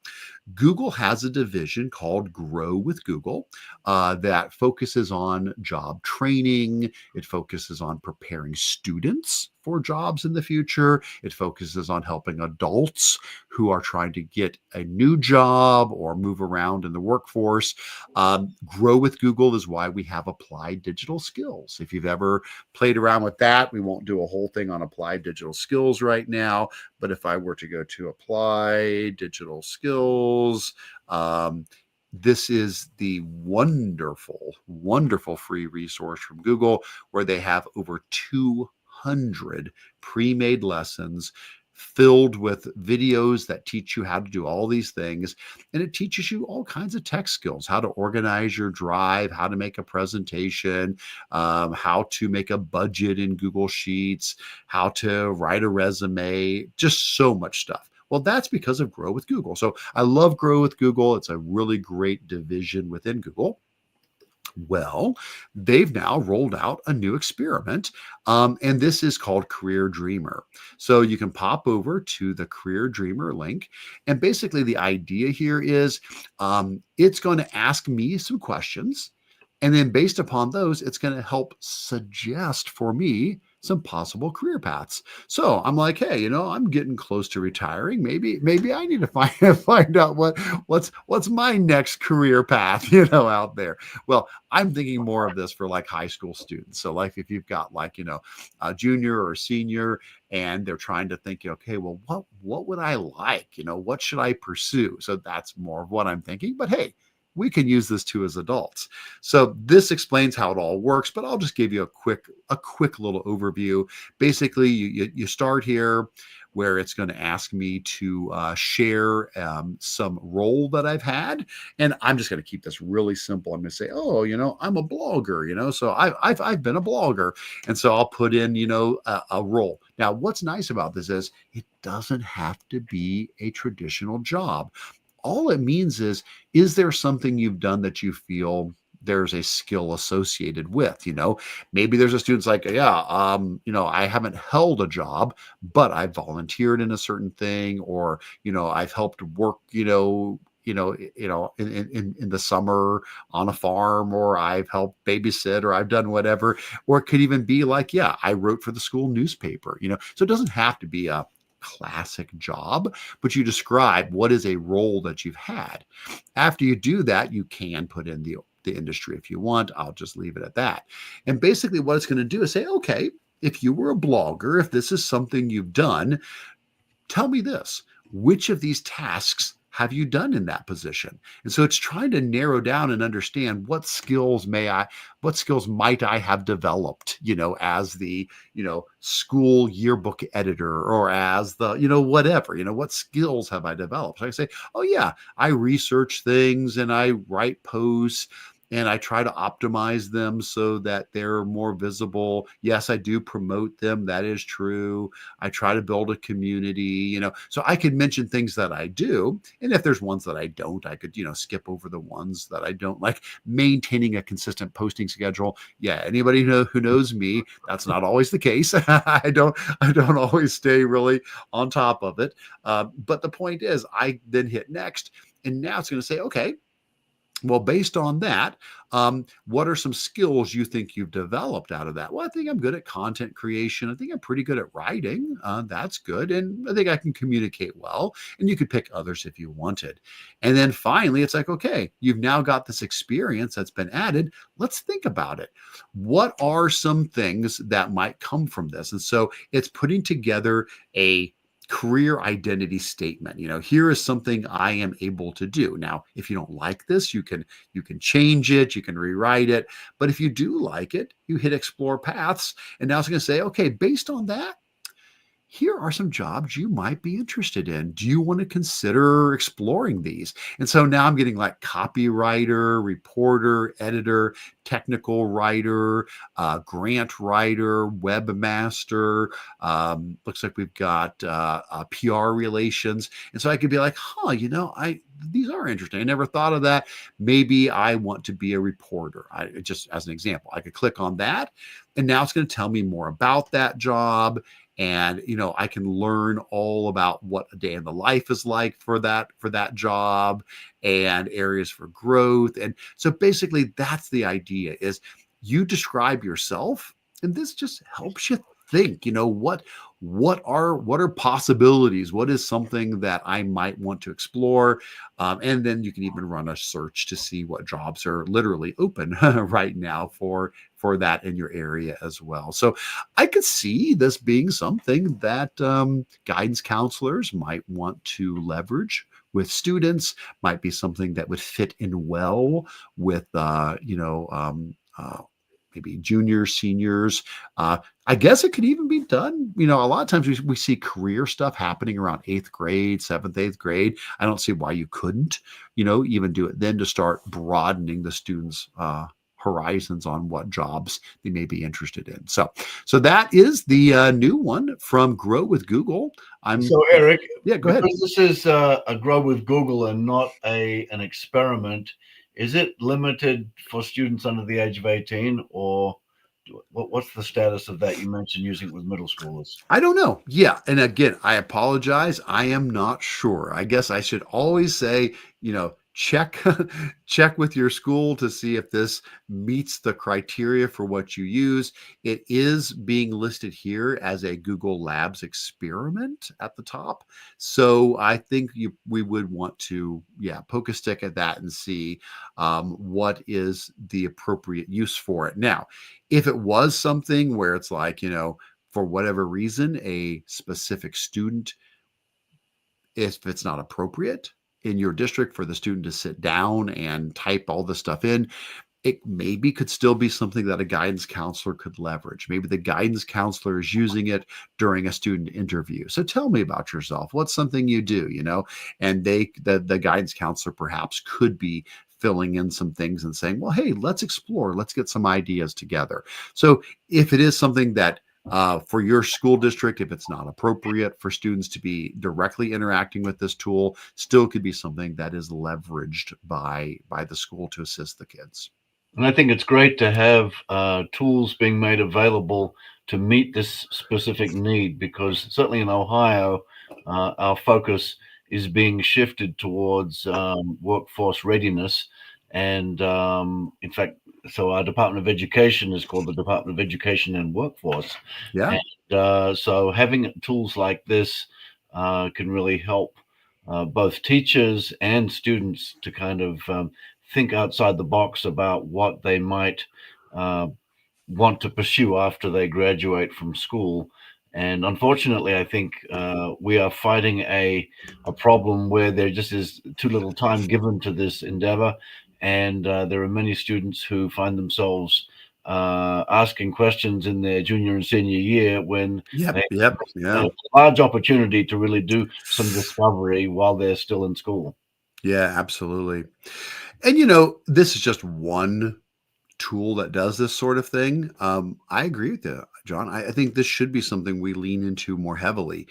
Google has a division called Grow with Google that focuses on job training. It focuses on preparing students for jobs in the future. It focuses on helping adults who are trying to get a new job or move around in the workforce. Grow with Google is why we have applied digital skills. If you've ever played around with that, we won't do a whole thing on applied digital skills right now. But if I were to go to apply digital skills, this is the wonderful, wonderful free resource from Google where they have over 200 pre-made lessons filled with videos that teach you how to do all these things. And it teaches you all kinds of tech skills, how to organize your drive, how to make a presentation, how to make a budget in Google Sheets, how to write a resume, just so much stuff. Well, that's because of Grow with Google. So I love Grow with Google. It's a really great division within Google. Well, they've now rolled out a new experiment, and this is called Career Dreamer. So you can pop over to the Career Dreamer link, and basically the idea here is it's going to ask me some questions, and then based upon those, it's going to help suggest for me some possible career paths. So I'm like, hey, I'm getting close to retiring. Maybe I need to find out what's my next career path, out there. Well, I'm thinking more of this for like high school students. So like if you've got like, a junior or senior and they're trying to think, okay, well, what would I like? What should I pursue? So that's more of what I'm thinking. But hey, we can use this too as adults. So this explains how it all works, but I'll just give you a quick little overview. Basically, you start here where it's going to ask me to share some role that I've had. And I'm just going to keep this really simple. I'm going to say, oh, I'm a blogger, so I've been a blogger. And so I'll put in, a role. Now, what's nice about this is it doesn't have to be a traditional job. All it means is there something you've done that you feel there's a skill associated with? Maybe there's a student's like, yeah, I haven't held a job, but I volunteered in a certain thing, or, I've helped work, in the summer on a farm, or I've helped babysit, or I've done whatever. Or it could even be like, yeah, I wrote for the school newspaper, so it doesn't have to be a classic job, but you describe what is a role that you've had. After you do that, you can put in the industry if you want. I'll just leave it at that. And basically what it's going to do is say, okay, if you were a blogger, if this is something you've done, tell me this: which of these tasks have you done in that position? And so it's trying to narrow down and understand what skills might I have developed, as the, school yearbook editor, or as the, whatever, what skills have I developed? So I say, oh yeah, I research things and I write posts. and I try to optimize them so that they're more visible. Yes, I do promote them. That is true. I try to build a community, so I could mention things that I do. And if there's ones that I don't, I could, skip over the ones that I don't, like maintaining a consistent posting schedule. Yeah. Anybody who knows me, that's not always the case. I don't always stay really on top of it. But the point is, I then hit next, and now it's going to say, okay, well, based on that, what are some skills you think you've developed out of that? Well, I think I'm good at content creation. I think I'm pretty good at writing. That's good. And I think I can communicate well. And you could pick others if you wanted. And then finally, it's like, okay, you've now got this experience that's been added. Let's think about it. What are some things that might come from this? And so it's putting together a career identity statement. Here is something I am able to do. Now, if you don't like this, you can change it, you can rewrite it. But if you do like it, you hit explore paths, and now it's going to say, okay, based on that, here are some jobs you might be interested in. Do you want to consider exploring these? And so now I'm getting like copywriter, reporter, editor, technical writer, grant writer, webmaster. Looks like we've got PR relations. And so I could be like, these are interesting. I never thought of that. Maybe I want to be a reporter. Just as an example, I could click on that, and now it's going to tell me more about that job. And, I can learn all about what a day in the life is like for that job, and areas for growth. And so basically that's the idea, is you describe yourself, and this just helps you think, what are possibilities? What is something that I might want to explore? And then you can even run a search to see what jobs are literally open right now for that in your area as well. So I could see this being something that guidance counselors might want to leverage with students, might be something that would fit in well with, maybe juniors, seniors. I guess it could even be done. A lot of times we see career stuff happening around 8th grade, 7th, 8th grade. I don't see why you couldn't, even do it then to start broadening the students' horizons on what jobs they may be interested in. So that is the new one from Grow with Google. So Eric, yeah, go ahead. Because this is a Grow with Google and not an experiment, is it limited for students under the age of 18, or what's the status of that? You mentioned using it with middle schoolers. I don't know. Yeah. And again, I apologize. I am not sure. I guess I should always say, check with your school to see if this meets the criteria for what you use. It is being listed here as a Google Labs experiment at the top. So I think we would want to, poke a stick at that and see what is the appropriate use for it. Now, if it was something where it's like, for whatever reason, a specific student, if it's not appropriate in your district for the student to sit down and type all this stuff in, it maybe could still be something that a guidance counselor could leverage. Maybe the guidance counselor is using it during a student interview. So tell me about yourself. What's something you do, and the guidance counselor perhaps could be filling in some things and saying, well, hey, let's explore, let's get some ideas together. So if it is something that for your school district, if it's not appropriate for students to be directly interacting with this tool, still could be something that is leveraged by the school to assist the kids. And I think it's great to have tools being made available to meet this specific need, because certainly in Ohio, our focus is being shifted towards workforce readiness. And in fact, so our Department of Education is called the Department of Education and Workforce. Yeah. And so having tools like this can really help both teachers and students to kind of think outside the box about what they might want to pursue after they graduate from school. And unfortunately, I think we are fighting a problem where there just is too little time given to this endeavor. And there are many students who find themselves asking questions in their junior and senior year when they have a large opportunity to really do some discovery while they're still in school. Yeah, absolutely. And this is just one tool that does this sort of thing. I agree with you, John. I think this should be something we lean into more heavily.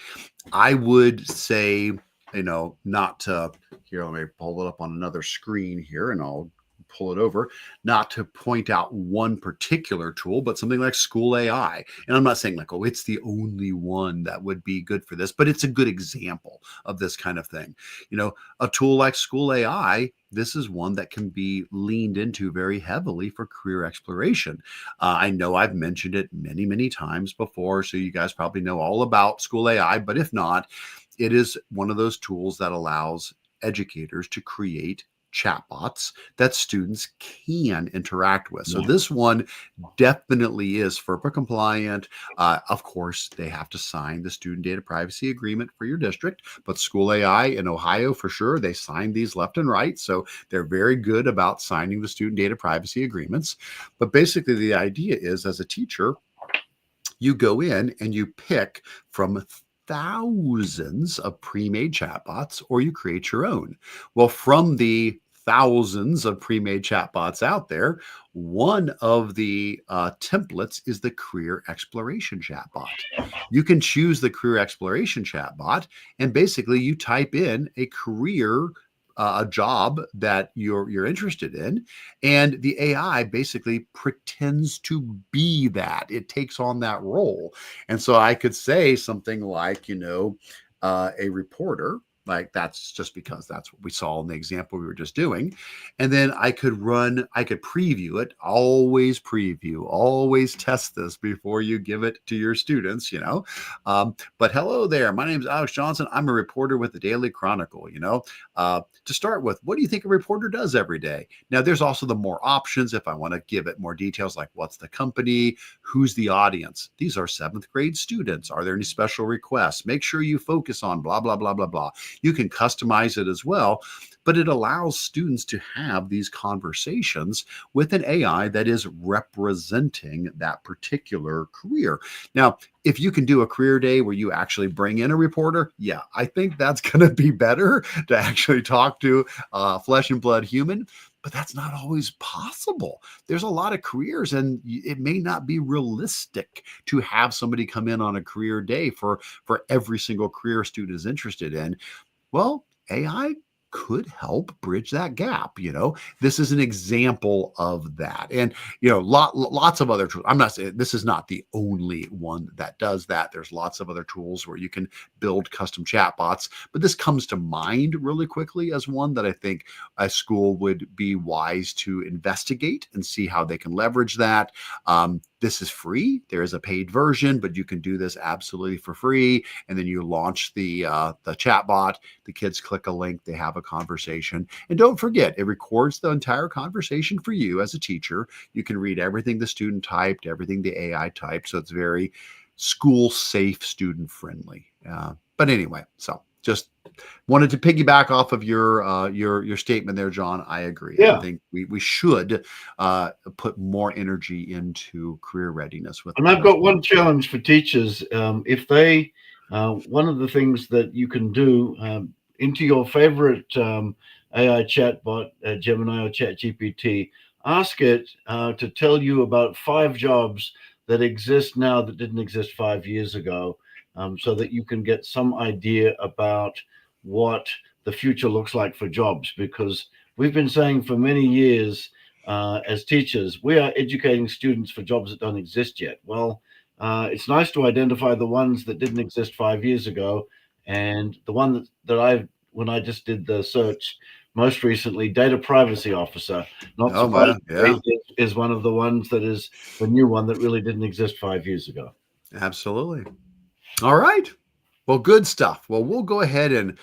I would say, not to here, let me pull it up on another screen here and I'll pull it over, not to point out one particular tool, but something like School AI. And I'm not saying like, oh, it's the only one that would be good for this, but it's a good example of this kind of thing. A tool like School AI, this is one that can be leaned into very heavily for career exploration. I know I've mentioned it many, many times before, so you guys probably know all about School AI, but if not, it is one of those tools that allows educators to create chatbots that students can interact with. So Yeah. this one definitely is FERPA compliant. Of course, they have to sign the student data privacy agreement for your district, but School AI in Ohio, for sure, they sign these left and right. So they're very good about signing the student data privacy agreements. But basically, the idea is as a teacher, you go in and you pick from thousands of pre-made chatbots, or you create your own. Well, from the thousands of pre-made chatbots out there, one of the templates is the career exploration chatbot. You can choose the career exploration chatbot, and basically you type in a career a job that you're interested in, and the AI basically pretends to be that. It takes on that role. And so I could say something like, a reporter, like that's just because that's what we saw in the example we were just doing. And then I could preview it, always test this before you give it to your students, but hello there, my name is Alex Johnson. I'm a reporter with the Daily Chronicle. To start with, what do you think a reporter does every day? Now, there's also the more options if I want to give it more details, like what's the company, who's the audience. These are 7th grade students. Are there any special requests? Make sure you focus on blah, blah, blah, blah, blah. You can customize it as well, but it allows students to have these conversations with an AI that is representing that particular career. Now, if you can do a career day where you actually bring in a reporter, yeah, I think that's going to be better to actually talk to a flesh and blood human. But that's not always possible. There's a lot of careers, and it may not be realistic to have somebody come in on a career day for every single career a student is interested in. Well, AI could help bridge that gap. This is an example of that. And, lots of other tools. I'm not saying this is not the only one that does that. There's lots of other tools where you can build custom chatbots, but this comes to mind really quickly as one that I think a school would be wise to investigate and see how they can leverage that. This is free. There is a paid version, but you can do this absolutely for free. And then you launch the chatbot. The kids click a link. They have a conversation. And don't forget, it records the entire conversation for you as a teacher. You can read everything the student typed, everything the AI typed. So it's very school safe, student friendly. But anyway, so just wanted to piggyback off of your statement there, John. I agree. Yeah. I think we should put more energy into career readiness with. And I've got one challenge for teachers. If they, one of the things that you can do into your favorite AI chatbot, Gemini or ChatGPT, ask it to tell you about 5 jobs that exist now that didn't exist 5 years ago, so that you can get some idea about what the future looks like for jobs. Because we've been saying for many years, as teachers, we are educating students for jobs that don't exist yet. Well, it's nice to identify the ones that didn't exist 5 years ago. And the one when I just did the search most recently, data privacy officer, not surprisingly, is one of the ones that is the new one that really didn't exist 5 years ago. Absolutely. All right. Well, good stuff. Well, we'll go ahead and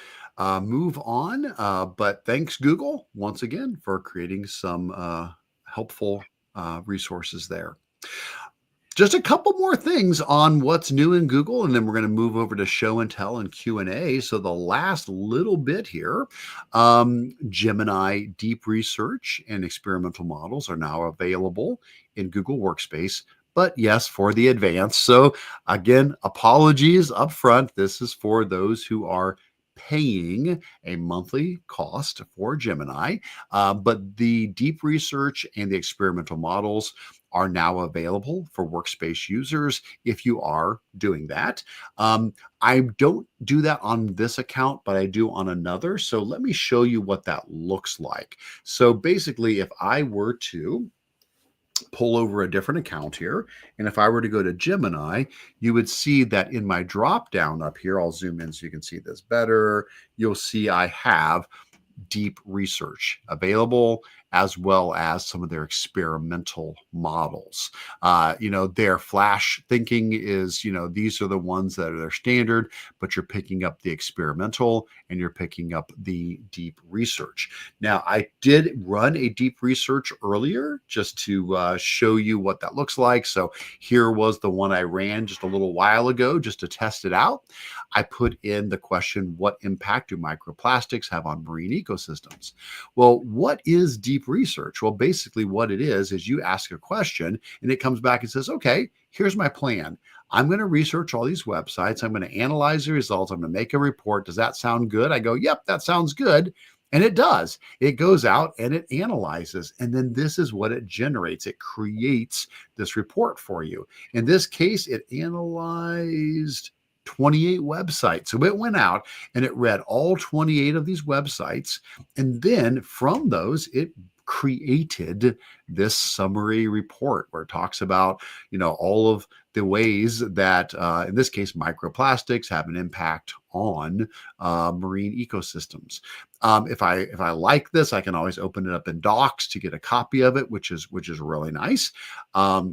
move on. But thanks, Google, once again, for creating some helpful resources there. Just a couple more things on what's new in Google, and then we're going to move over to show and tell and Q&A. So the last little bit here, Gemini Deep Research and experimental models are now available in Google Workspace, but yes, for the advanced. So again, apologies up front. This is for those who are paying a monthly cost for Gemini, but the deep research and the experimental models are now available for Workspace users if you are doing that. I don't do that on this account, but I do on another. So let me show you what that looks like. So basically, if I were to pull over a different account here, and if I were to go to Gemini, you would see that in my drop down up here, I'll zoom in so you can see this better. You'll see I have deep research available, as well as some of their experimental models. Their flash thinking is, these are the ones that are their standard, but you're picking up the experimental and you're picking up the deep research. Now, I did run a deep research earlier just to show you what that looks like. So here was the one I ran just a little while ago just to test it out. I put in the question, what impact do microplastics have on marine ecosystems? Well, what is deep research? Well, basically what it is you ask a question and it comes back and says, okay, here's my plan. I'm going to research all these websites. I'm going to analyze the results. I'm going to make a report. Does that sound good? I go, yep, that sounds good. And it does. It goes out and it analyzes. And then this is what it generates. It creates this report for you. In this case, it analyzed 28 websites. So it went out and it read all 28 of these websites. And then from those, it created this summary report where it talks about, all of the ways that, in this case, microplastics have an impact on marine ecosystems. If I like this, I can always open it up in Docs to get a copy of it, which is really nice.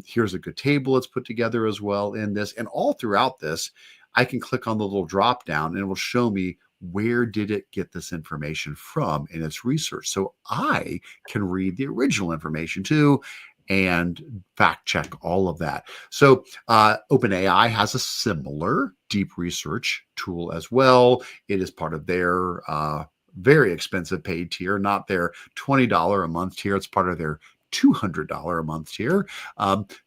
Here's a good table it's put together as well in this, and all throughout this, I can click on the little drop down and it will show me where did it get this information from in its research. So I can read the original information too and fact check all of that. So OpenAI has a similar deep research tool as well. It is part of their very expensive paid tier, not their $20 a month tier. It's part of their $200 a month tier.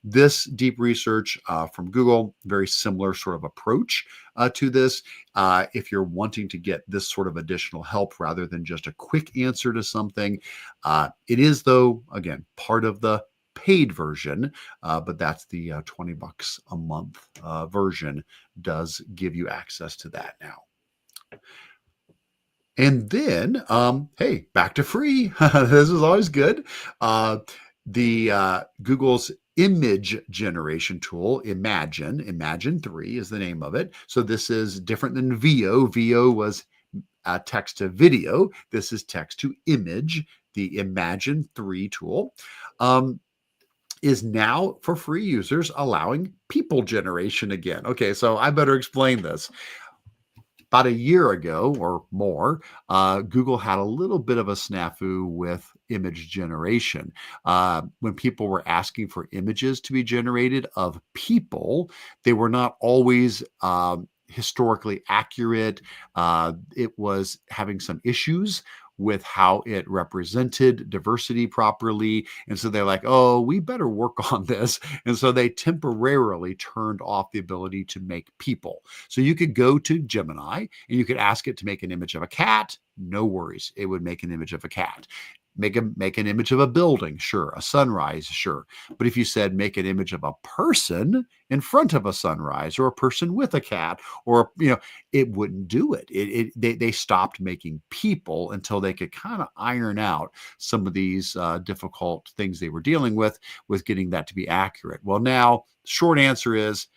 This deep research from Google, very similar sort of approach to this. If you're wanting to get this sort of additional help rather than just a quick answer to something, it is, though, again, part of the paid version, but that's the $20 a month version does give you access to that now. And then, hey, back to free. This is always good. The Google's image generation tool, Imagen 3 is the name of it. So this is different than VO. VO was text to video. This is text to image. The Imagen 3 tool is now for free users, allowing people generation again. Okay, so I better explain this. About a year ago or more, Google had a little bit of a snafu with image generation. When people were asking for images to be generated of people, they were not always historically accurate. It was having some issues with how it represented diversity properly. And so they're like, oh, we better work on this. And so they temporarily turned off the ability to make people. So you could go to Gemini and you could ask it to make an image of a cat. No worries. It would make an image of a cat. Make an image of a building, sure. A sunrise, sure. But if you said make an image of a person in front of a sunrise, or a person with a cat, or it wouldn't do it. They stopped making people until they could kind of iron out some of these difficult things they were dealing with getting that to be accurate. Well, now short answer is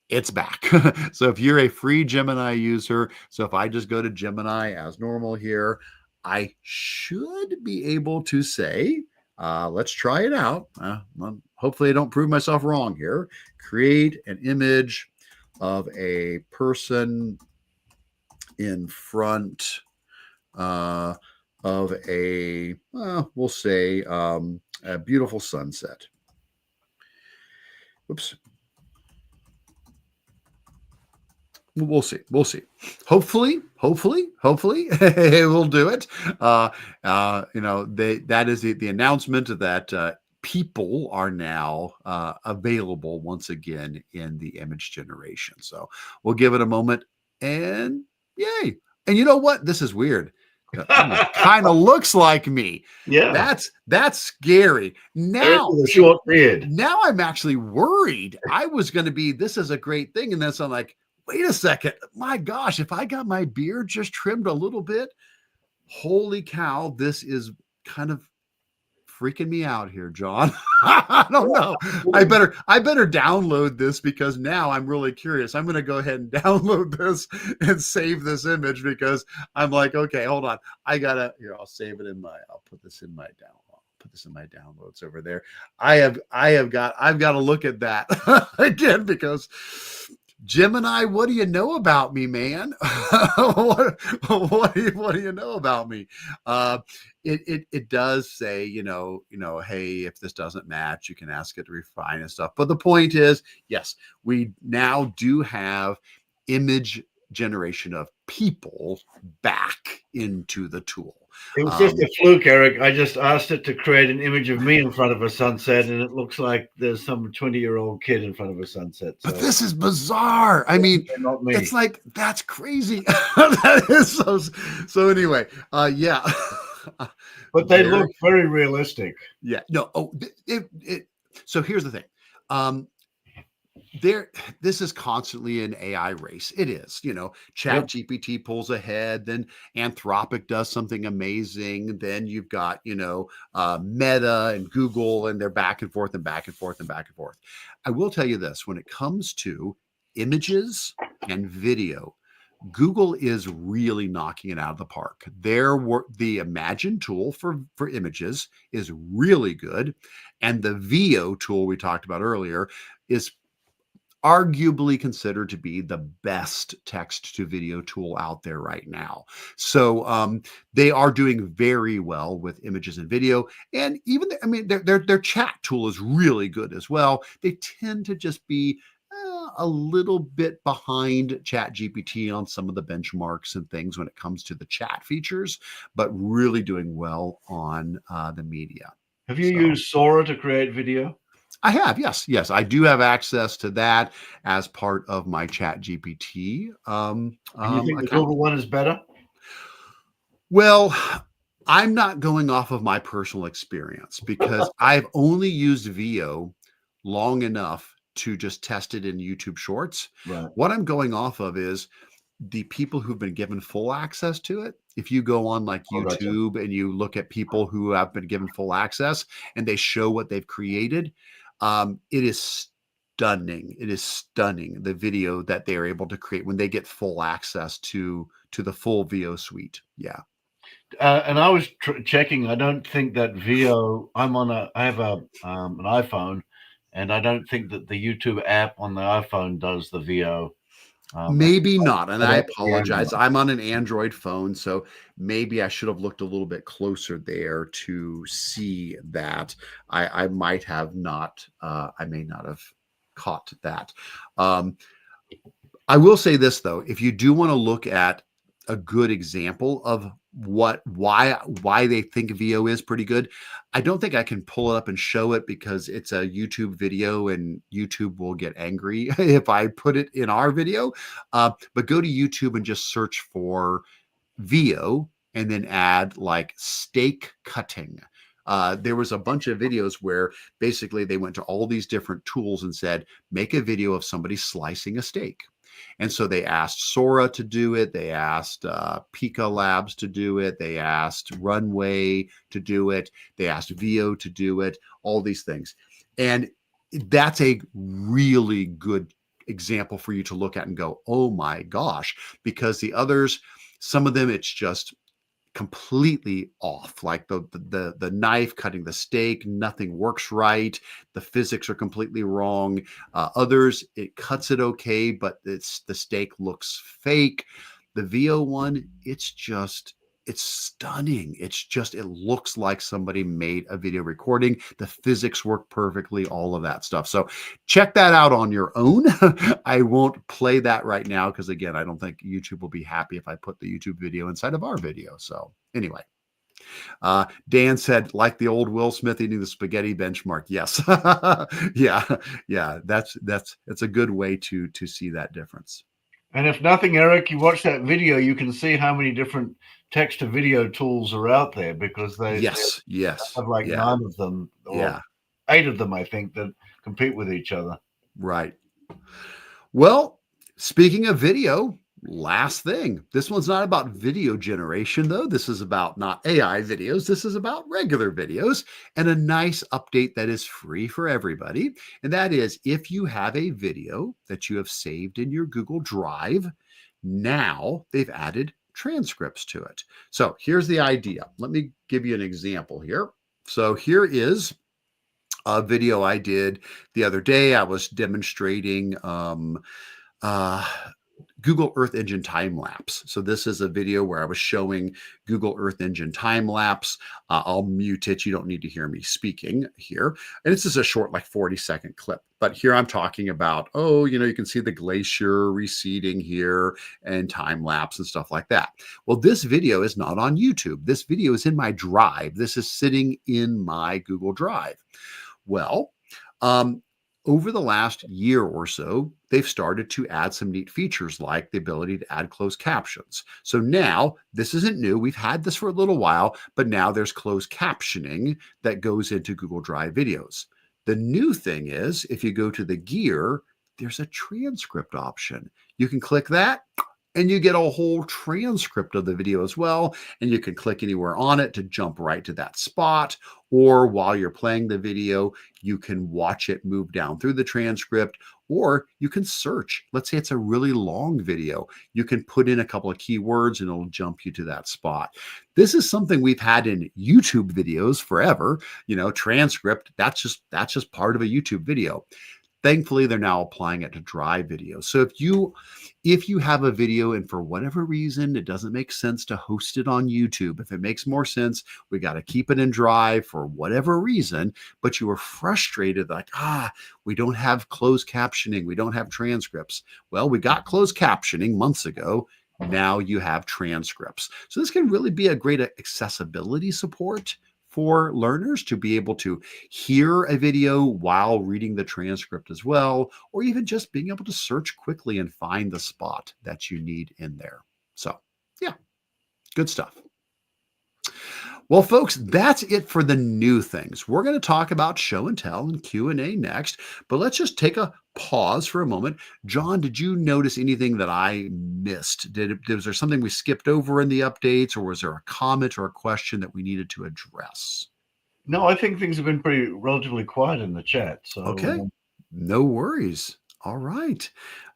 it's back. So if you're a free Gemini user, so if I just go to Gemini as normal here, I should be able to say, let's try it out. Hopefully I don't prove myself wrong here. Create an image of a person in front of we'll say, a beautiful sunset. Oops. We'll see. Hopefully it will do it. That is the announcement that people are now available once again in the image generation. So we'll give it a moment, and yay, And you know what? This is weird. Kind of looks like me. Yeah. That's scary. There's Now, a see, short beard. now I'm actually worried. I was going to be, this is a great thing. And then so I'm like, wait a second. My gosh, if I got my beard just trimmed a little bit, holy cow, this is kind of freaking me out here, John. I don't know. I better download this because now I'm really curious. I'm going to go ahead and download this and save this image because I'm like, okay, hold on. I gotta here. I'll save it in my. I'll put this in my put this in my downloads over there. I've got to look at that again because Gemini, what do you know about me, man? what do you know about me? It does say, hey, if this doesn't match, you can ask it to refine and stuff. But the point is, yes, we now do have image generation of people back into the tool. It was just a fluke, Eric. I just asked it to create an image of me in front of a sunset, and it looks like there's some 20-year-old kid in front of a sunset. So. But this is bizarre. I mean, not me. It's like, that's crazy. That is so anyway, yeah. But they look very realistic. Yeah. No. Oh, so here's the thing. This is constantly an AI race. It is, Chat GPT pulls ahead, then Anthropic does something amazing. Then you've got, Meta and Google, and they're back and forth and back and forth and back and forth. I will tell you this, when it comes to images and video, Google is really knocking it out of the park. The Imagen tool for images is really good. And the VO tool we talked about earlier is arguably considered to be the best text to video tool out there right now. So they are doing very well with images and video. And even, their chat tool is really good as well. They tend to just be a little bit behind Chat GPT on some of the benchmarks and things when it comes to the chat features, but really doing well on the media. Have you used Sora to create video? I have, yes. I do have access to that as part of my Chat GPT. And you think the Google one is better? Well, I'm not going off of my personal experience because I've only used VO long enough to just test it in YouTube Shorts. Right. What I'm going off of is the people who've been given full access to it. If you go on like YouTube and you look at people who have been given full access and they show what they've created, it is stunning. It is stunning, the video that they're able to create when they get full access to the full VO suite. Yeah. And I was checking. I don't think that VO. I have an iPhone, and I don't think that the YouTube app on the iPhone does the VO. Maybe not. And I apologize. I'm on an Android phone, so maybe I should have looked a little bit closer there to see that. I might have not. I may not have caught that. I will say this though: if you do want to look at a good example of why they think VO is pretty good, I don't think I can pull it up and show it because it's a YouTube video and YouTube will get angry if I put it in our video. But go to YouTube and just search for VO and then add like steak cutting. There was a bunch of videos where basically they went to all these different tools and said, make a video of somebody slicing a steak. And so they asked Sora to do it. They asked Pika Labs to do it. They asked Runway to do it. They asked VO to do it, all these things. And that's a really good example for you to look at and go, oh my gosh, because the others, some of them, it's just completely off, like the knife cutting the steak, nothing works right, the physics are completely wrong. Others, it cuts it okay, but the steak looks fake. The VO one, it's stunning. It looks like somebody made a video recording. The physics work perfectly, all of that stuff. So check that out on your own. I won't play that right now because, again, I don't think YouTube will be happy if I put the YouTube video inside of our video. So anyway, Dan said, like the old Will Smith eating the spaghetti benchmark. Yes. Yeah. That's a good way to see that difference. And if nothing, Eric, you watch that video, you can see how many different text to video tools are out there, because they Yes, yes, have like yeah, 9 of them, or yeah, 8 of them, I think, that compete with each other. right. Well, speaking of video, last thing. This one's not about video generation, though. This is about not AI videos. This is about regular videos and a nice update that is free for everybody. And that is if you have a video that you have saved in your Google Drive, now they've added transcripts to it. So here's the idea. Let me give you an example here. So here is a video I did the other day. I was demonstrating uh, Google Earth Engine time lapse. So this is a video where I was showing Google Earth Engine time lapse. I'll mute it. You don't need to hear me speaking here. And this is a short, like 40-second clip. But here I'm talking about, oh, you can see the glacier receding here and time lapse and stuff like that. Well, this video is not on YouTube. This video is in my Drive. This is sitting in my Google Drive. Well, over the last year or so, they've started to add some neat features like the ability to add closed captions. So now this isn't new. We've had this for a little while, but now there's closed captioning that goes into Google Drive videos. The new thing is if you go to the gear, there's a transcript option. You can click that and you get a whole transcript of the video as well. And you can click anywhere on it to jump right to that spot. Or while you're playing the video, you can watch it move down through the transcript, or you can search. Let's say it's a really long video. You can put in a couple of keywords and it'll jump you to that spot. This is something we've had in YouTube videos forever. Transcript, that's just part of a YouTube video. Thankfully, they're now applying it to Drive videos. So if you have a video and for whatever reason it doesn't make sense to host it on YouTube, if it makes more sense, we got to keep it in Drive for whatever reason, but you are frustrated like, we don't have closed captioning, we don't have transcripts. Well, we got closed captioning months ago. Now you have transcripts. So this can really be a great accessibility support for learners to be able to hear a video while reading the transcript as well, or even just being able to search quickly and find the spot that you need in there. So, yeah, good stuff. Well, folks, that's it for the new things. We're going to talk about show and tell and Q&A next, but let's just take a pause for a moment. John, did you notice anything that I missed? Was there something we skipped over in the updates, or was there a comment or a question that we needed to address? No, I think things have been relatively quiet in the chat. So Okay, no worries. All right.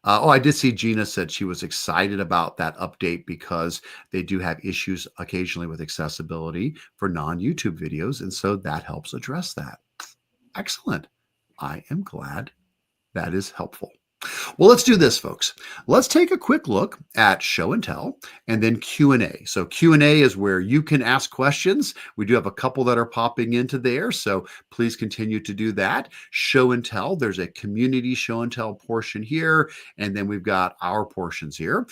I did see Gina said she was excited about that update because they do have issues occasionally with accessibility for non-YouTube videos. And so that helps address that. Excellent. I am glad that is helpful. Well, let's do this, folks. Let's take a quick look at show and tell and then Q&A. So Q&A is where you can ask questions. We do have a couple that are popping into there, so please continue to do that. Show and tell, there's a community show and tell portion here, and then we've got our portions here.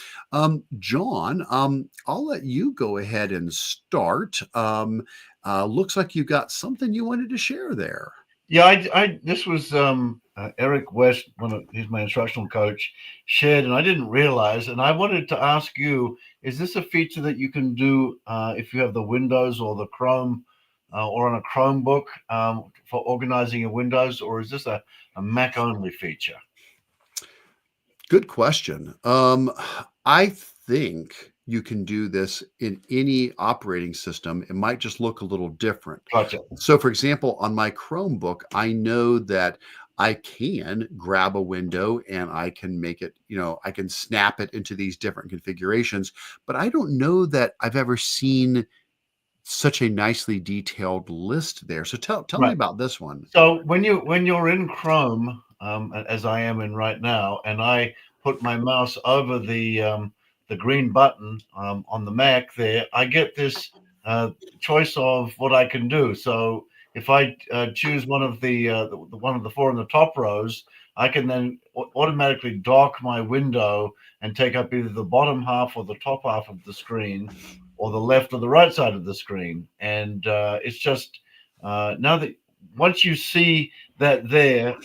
John, I'll let you go ahead and start. Looks like you got something you wanted to share there. Yeah, this was Eric West, he's my instructional coach, shared, and I didn't realize. And I wanted to ask you: is this a feature that you can do if you have the Windows or the Chrome, or on a Chromebook for organizing your windows, or is this a Mac only feature? Good question. I think you can do this in any operating system. It might just look a little different. Gotcha. So, for example, on my Chromebook, I know that I can grab a window and I can make it, I can snap it into these different configurations, but I don't know that I've ever seen such a nicely detailed list there. So tell me about this one. So when you're in Chrome, as I am in right now, and I put my mouse over the green button on the Mac there, I get this choice of what I can do. So if I choose one of the four in the top rows, I can then automatically dock my window and take up either the bottom half or the top half of the screen, or the left or the right side of the screen. And it's just now that once you see that there,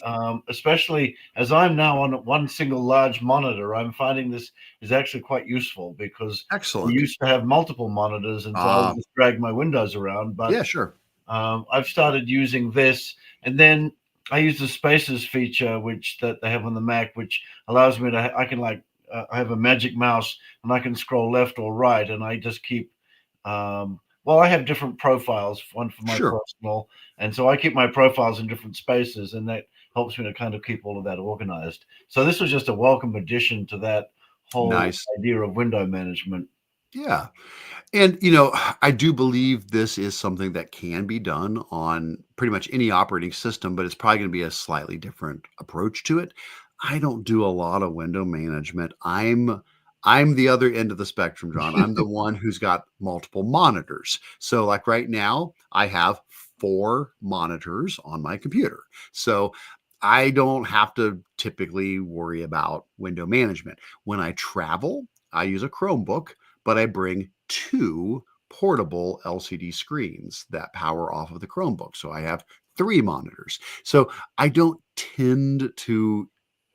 especially as I'm now on one single large monitor, I'm finding this is actually quite useful because I Excellent. used to have multiple monitors, and so I would Ah, just drag my windows around. But yeah, sure. I've started using this, and then I use the Spaces feature, which that they have on the Mac, which allows me to I can I have a magic mouse and I can scroll left or right, and I just keep. Well, I have different profiles, one for my Sure. personal, and so I keep my profiles in different spaces, and that helps me to kind of keep all of that organized. So this was just a welcome addition to that whole Nice. idea of window management. Yeah. And, I do believe this is something that can be done on pretty much any operating system, but it's probably going to be a slightly different approach to it. I don't do a lot of window management. I'm the other end of the spectrum, John. I'm the one who's got multiple monitors. So like right now, I have 4 monitors on my computer. So I don't have to typically worry about window management. When I travel, I use a Chromebook, but I bring 2 portable LCD screens that power off of the Chromebook. So I have 3 monitors. So I don't tend to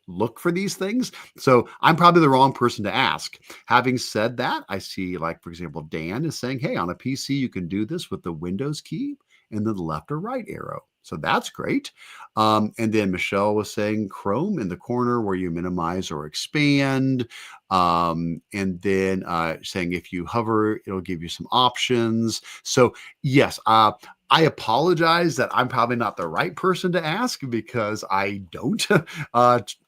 look for these things. So I'm probably the wrong person to ask. Having said that, I see, like, for example, Dan is saying, hey, on a PC, you can do this with the Windows key and then the left or right arrow. So that's great. And then Michelle was saying Chrome in the corner where you minimize or expand. And then saying if you hover, it'll give you some options. So, yes, I apologize that I'm probably not the right person to ask because I don't.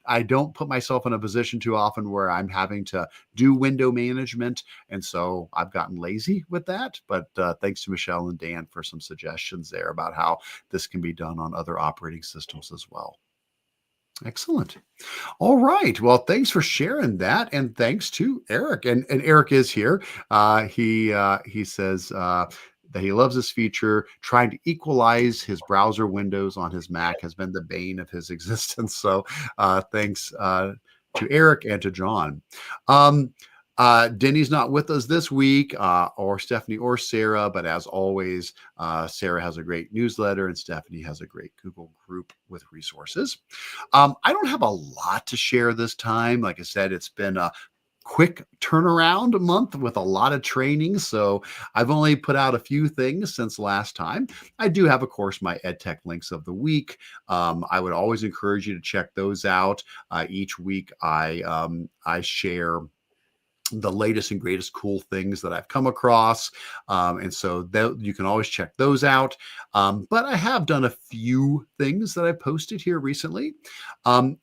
I don't put myself in a position too often where I'm having to do window management. And so I've gotten lazy with that. But thanks to Michelle and Dan for some suggestions there about how this can be done on other operating systems as well. Excellent. All right. Well, thanks for sharing that, and thanks to Eric. And Eric is here. He says that he loves this feature. Trying to equalize his browser windows on his Mac has been the bane of his existence. So thanks to Eric and to John. Um, Denny's not with us this week, or Stephanie or Sarah, but as always, Sarah has a great newsletter and Stephanie has a great Google group with resources. I don't have a lot to share this time. Like I said, it's been a quick turnaround month with a lot of training. So I've only put out a few things since last time. I do have, of course, my EdTech links of the week. I would always encourage you to check those out. Each week I share the latest and greatest cool things that I've come across. And so you can always check those out. But I have done a few things that I posted here recently.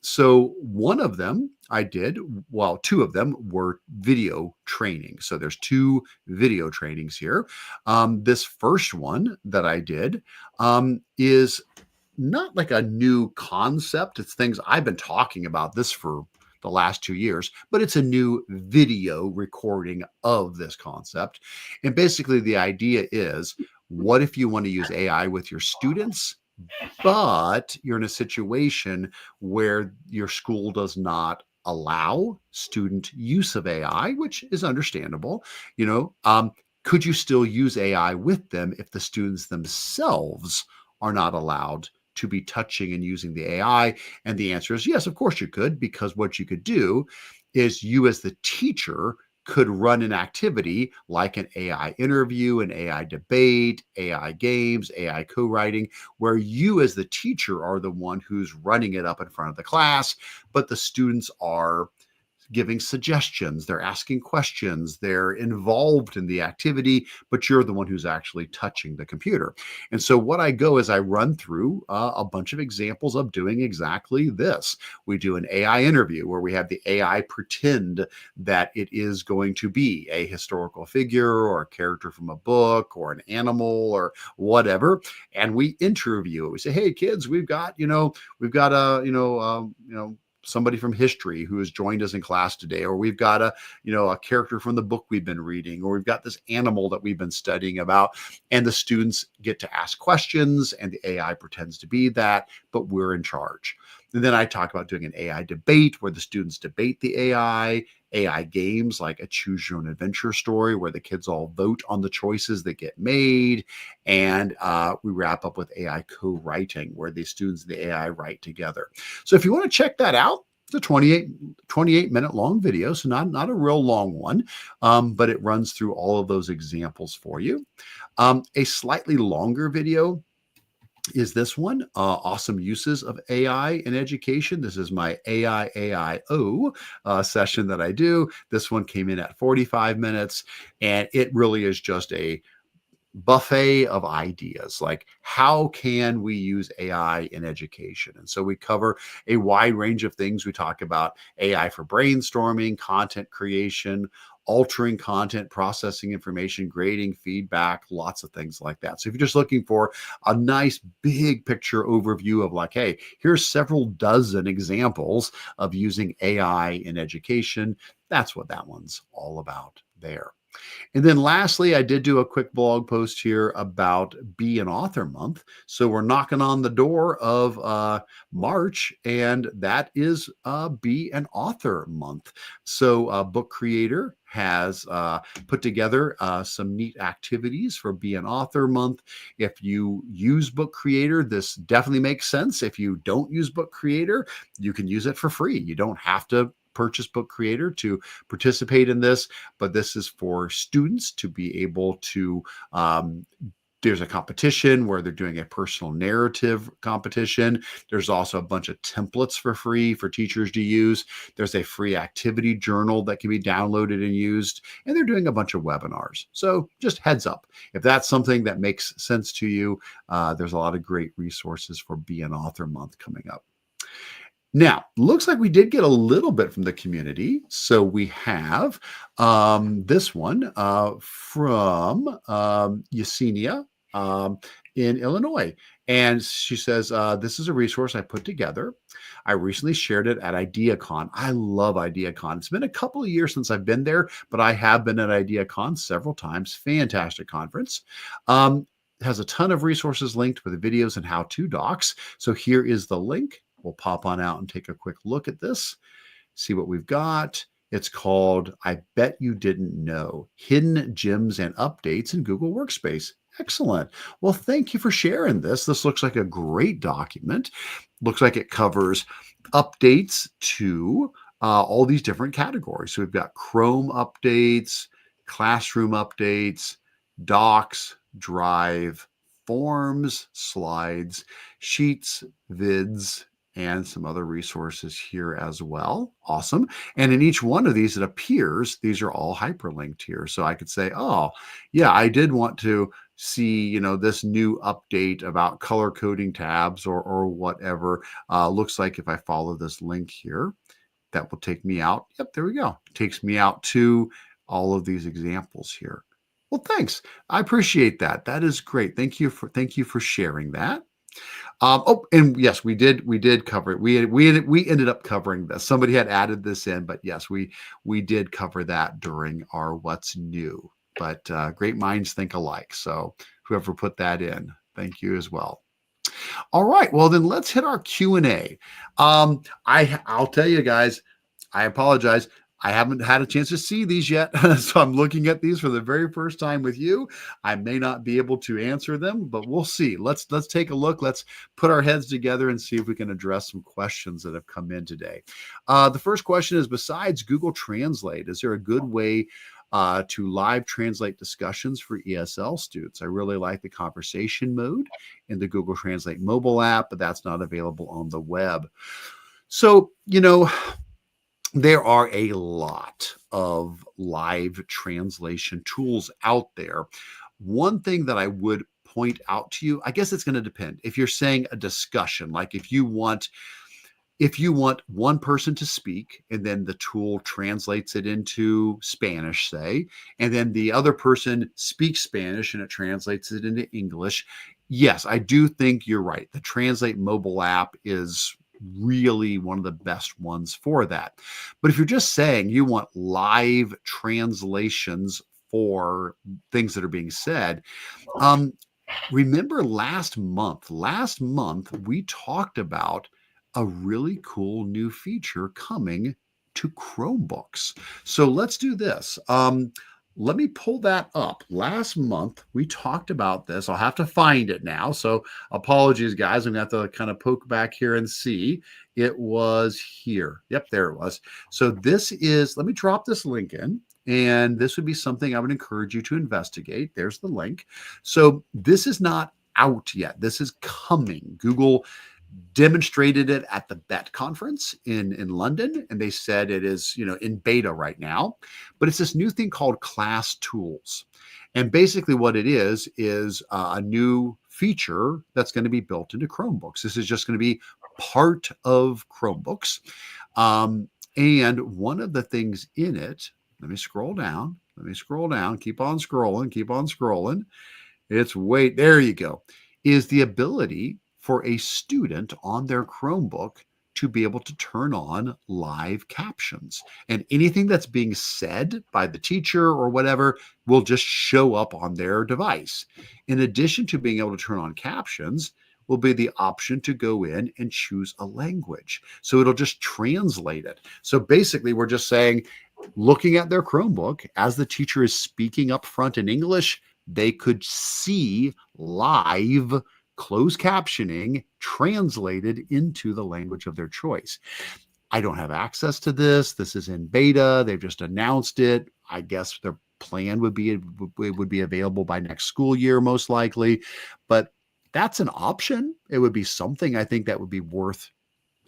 So one of them I did, well, 2 of them were video training. So there's 2 video trainings here. This first one that I did is not like a new concept. It's things I've been talking about this for the last 2 years, but it's a new video recording of this concept. And basically, the idea is what if you want to use AI with your students, but you're in a situation where your school does not allow student use of AI, which is understandable. Could you still use AI with them if the students themselves are not allowed to be touching and using the AI? And the answer is yes, of course you could, because what you could do is you as the teacher could run an activity like an AI interview, an AI debate, AI games, AI co-writing, where you as the teacher are the one who's running it up in front of the class, but the students are giving suggestions, they're asking questions, they're involved in the activity, but you're the one who's actually touching the computer. And so what I go is I run through a bunch of examples of doing exactly this. We do an AI interview where we have the AI pretend that it is going to be a historical figure or a character from a book or an animal or whatever, and we interview it. We say, hey kids, we've got somebody from history who has joined us in class today, or we've got a character from the book we've been reading, or we've got this animal that we've been studying about, and the students get to ask questions and the AI pretends to be that, but we're in charge. And then I talk about doing an AI debate where the students debate the AI games like a choose your own adventure story where the kids all vote on the choices that get made. And we wrap up with AI co-writing where the students and the AI write together. So if you want to check that out, it's a 28-minute long video, so not a real long one, but it runs through all of those examples for you. A slightly longer video is this one, awesome uses of AI in education. This is my AIAIO session that I do. This one came in at 45 minutes, and it really is just a buffet of ideas like how can we use AI in education. And so we cover a wide range of things. We talk about AI for brainstorming, content creation, altering content, processing information, grading, feedback, lots of things like that. So if you're just looking for a nice big picture overview of like, hey, here's several dozen examples of using AI in education, that's what that one's all about there. And then lastly, I did do a quick blog post here about Be an Author Month. So we're knocking on the door of March, and that is Be an Author Month. So Book Creator has put together some neat activities for Be an Author Month. If you use Book Creator, this definitely makes sense. If you don't use Book Creator, you can use it for free. You don't have to purchase Book Creator to participate in this, but this is for students to be able to there's a competition where they're doing a personal narrative competition. There's also a bunch of templates for free for teachers to use. There's a free activity journal that can be downloaded and used, and they're doing a bunch of webinars. So just heads up, if that's something that makes sense to you, there's a lot of great resources for Be an Author Month coming up. Now, looks like we did get a little bit from the community. So we have this one from Yesenia in Illinois. And she says, this is a resource I put together. I recently shared it at IdeaCon. I love IdeaCon. It's been a couple of years since I've been there, but I have been at IdeaCon several times. Fantastic conference. Has a ton of resources linked with videos and how-to docs. So here is the link. We'll pop on out and take a quick look at this, see what we've got. It's called, I Bet You Didn't Know, Hidden Gems and Updates in Google Workspace. Excellent. Well, thank you for sharing this. This looks like a great document. Looks like it covers updates to all these different categories. So we've got Chrome updates, classroom updates, docs, Drive, forms, slides, sheets, vids, and some other resources here as well. Awesome. And in each one of these, it appears these are all hyperlinked here. So I could say, oh, yeah, I did want to see, this new update about color coding tabs or whatever. Looks like if I follow this link here, that will take me out. Yep, there we go. It takes me out to all of these examples here. Well, thanks. I appreciate that. That is great. Thank you for sharing that. And yes, we did cover it. We ended up covering this. Somebody had added this in, but yes, we did cover that during our What's New. But great minds think alike. So whoever put that in, thank you as well. All right, well then let's hit our Q&A. I'll tell you guys, I apologize. I haven't had a chance to see these yet, so I'm looking at these for the very first time with you. I may not be able to answer them, but we'll see. Let's take a look. Let's put our heads together and see if we can address some questions that have come in today. The first question is, besides Google Translate, is there a good way to live translate discussions for ESL students? I really like the conversation mode in the Google Translate mobile app, but that's not available on the web. So, there are a lot of live translation tools out there. One thing that I would point out to you, I guess it's going to depend. If you're saying a discussion, like if you want one person to speak and then the tool translates it into Spanish, say, and then the other person speaks Spanish and it translates it into English. Yes, I do think you're right. The Translate mobile app is really one of the best ones for that. But if you're just saying you want live translations for things that are being said, remember last month we talked about a really cool new feature coming to Chromebooks. So let's do this. Let me pull that up. Last month, we talked about this. I'll have to find it now. So apologies, guys. I'm going to have to kind of poke back here and see. It was here. Yep, there it was. So this is, let me drop this link in. And this would be something I would encourage you to investigate. There's the link. So this is not out yet. This is coming. Google demonstrated it at the BET conference in London, and they said it is, in beta right now. But it's this new thing called Class Tools. And basically what it is a new feature that's going to be built into Chromebooks. This is just going to be part of Chromebooks. And one of the things in it, let me scroll down, keep on scrolling. There you go, is the ability for a student on their Chromebook to be able to turn on live captions. And anything that's being said by the teacher or whatever will just show up on their device. In addition to being able to turn on captions, will be the option to go in and choose a language. So it'll just translate it. So basically, we're just saying, looking at their Chromebook, as the teacher is speaking up front in English, they could see live closed captioning translated into the language of their choice. I don't have access to this. This is in beta. They've just announced it. I guess their plan would be it would be available by next school year, most likely. But that's an option. It would be something I think that would be worth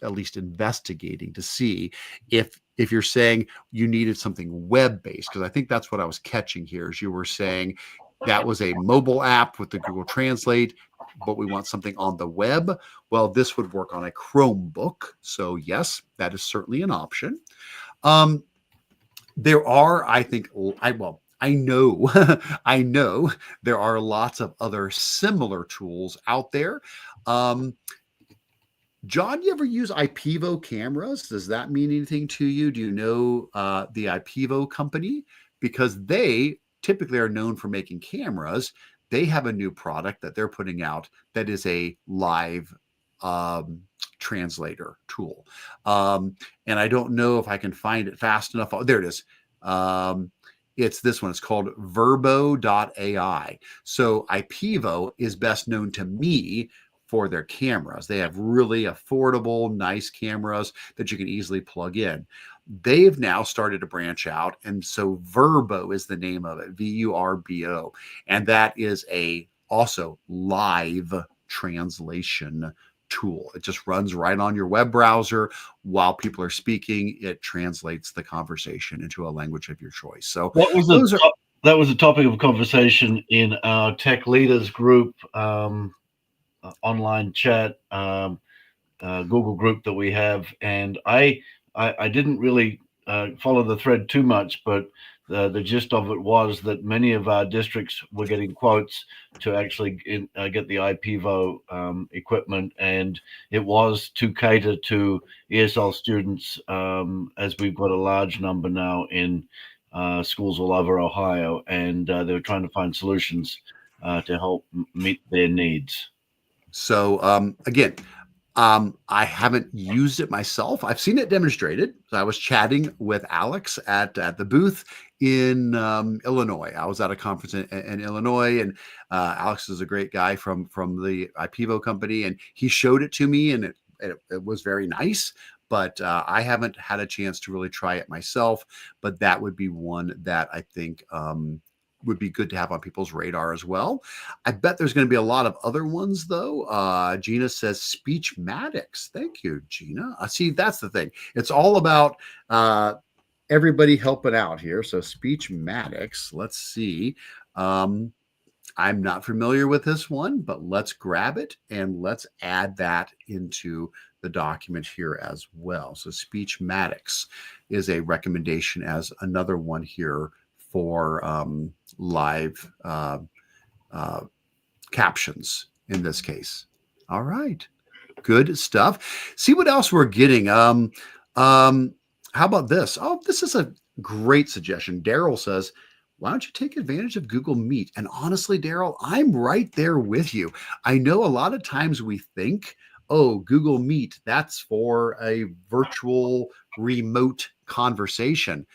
at least investigating to see if you're saying you needed something web-based, because I think that's what I was catching here, is you were saying that was a mobile app with the Google Translate, but we want something on the web. Well, this would work on a Chromebook. So yes, that is certainly an option. There are, I know, I know there are lots of other similar tools out there. John, you ever use IPEVO cameras? Does that mean anything to you? Do you know the IPEVO company? Because they typically are known for making cameras. They have a new product that they're putting out that is a live translator tool. And I don't know if I can find it fast enough. Oh, there it is. It's this one. It's called Verbo.ai. So IPEVO is best known to me for their cameras. They have really affordable, nice cameras that you can easily plug in. They've now started to branch out. And so Verbo is the name of it, VURBO. And that is a also live translation tool. It just runs right on your web browser while people are speaking. It translates the conversation into a language of your choice. So that was a topic of conversation in our tech leaders group, online chat, Google group that we have. And I didn't really follow the thread too much, but the gist of it was that many of our districts were getting quotes to actually get the IPEVO equipment, and it was to cater to ESL students, as we've got a large number now in schools all over Ohio, and they were trying to find solutions to help meet their needs. So again, I haven't used it myself. I've seen it demonstrated. So I was chatting with Alex at the booth in Illinois. I was at a conference in Illinois, and Alex is a great guy from the IPEVO company, and he showed it to me, and it was very nice. But I haven't had a chance to really try it myself. But that would be one that I think would be good to have on people's radar as well. I bet there's going to be a lot of other ones, though. Gina says Speechmatics. Thank you, Gina. See, that's the thing. It's all about everybody helping out here. So Speechmatics, let's see. I'm not familiar with this one, but let's grab it and let's add that into the document here as well. So Speechmatics is a recommendation as another one here for live captions in this case. All right, good stuff. See what else we're getting. How about this? Oh, this is a great suggestion. Daryl says, why don't you take advantage of Google Meet? And honestly, Daryl, I'm right there with you. I know a lot of times we think oh, Google Meet, that's for a virtual remote conversation.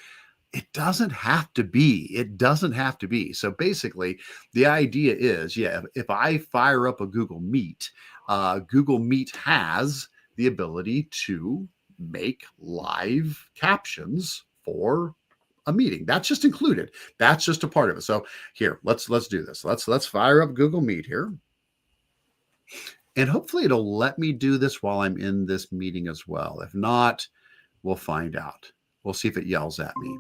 It doesn't have to be. It doesn't have to be. So basically, the idea is, yeah, if I fire up a Google Meet has the ability to make live captions for a meeting. That's just included. That's just a part of it. So here, let's do this. Let's fire up Google Meet here. And hopefully it'll let me do this while I'm in this meeting as well. If not, we'll find out. We'll see if it yells at me.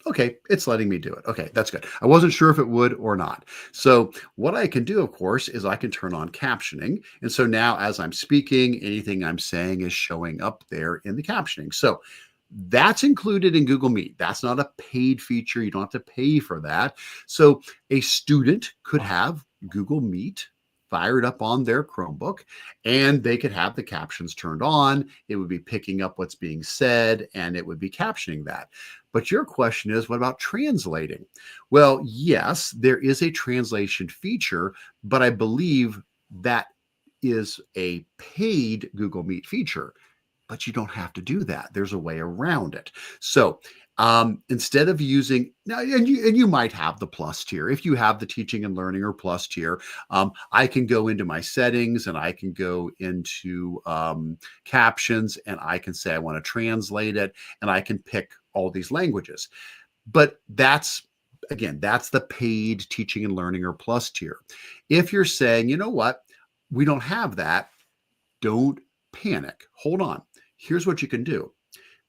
Okay, it's letting me do it. Okay, that's good. I wasn't sure if it would or not. So what I can do, of course, is I can turn on captioning. And so now as I'm speaking, anything I'm saying is showing up there in the captioning. So that's included in Google Meet. That's not a paid feature. You don't have to pay for that. So a student could have Google Meet fired up on their Chromebook, and they could have the captions turned on. It would be picking up what's being said, and it would be captioning that. But your question is, what about translating? Well, yes, there is a translation feature, but I believe that is a paid Google Meet feature. But you don't have to do that. There's a way around it. So instead of using now, and you might have the plus tier. If you have the teaching and learning or plus tier, I can go into my settings and I can go into captions and I can say I want to translate it and I can pick all these languages. But that's the paid teaching and learning or plus tier. If you're saying, you know what, we don't have that, don't panic. Hold on. Here's what you can do.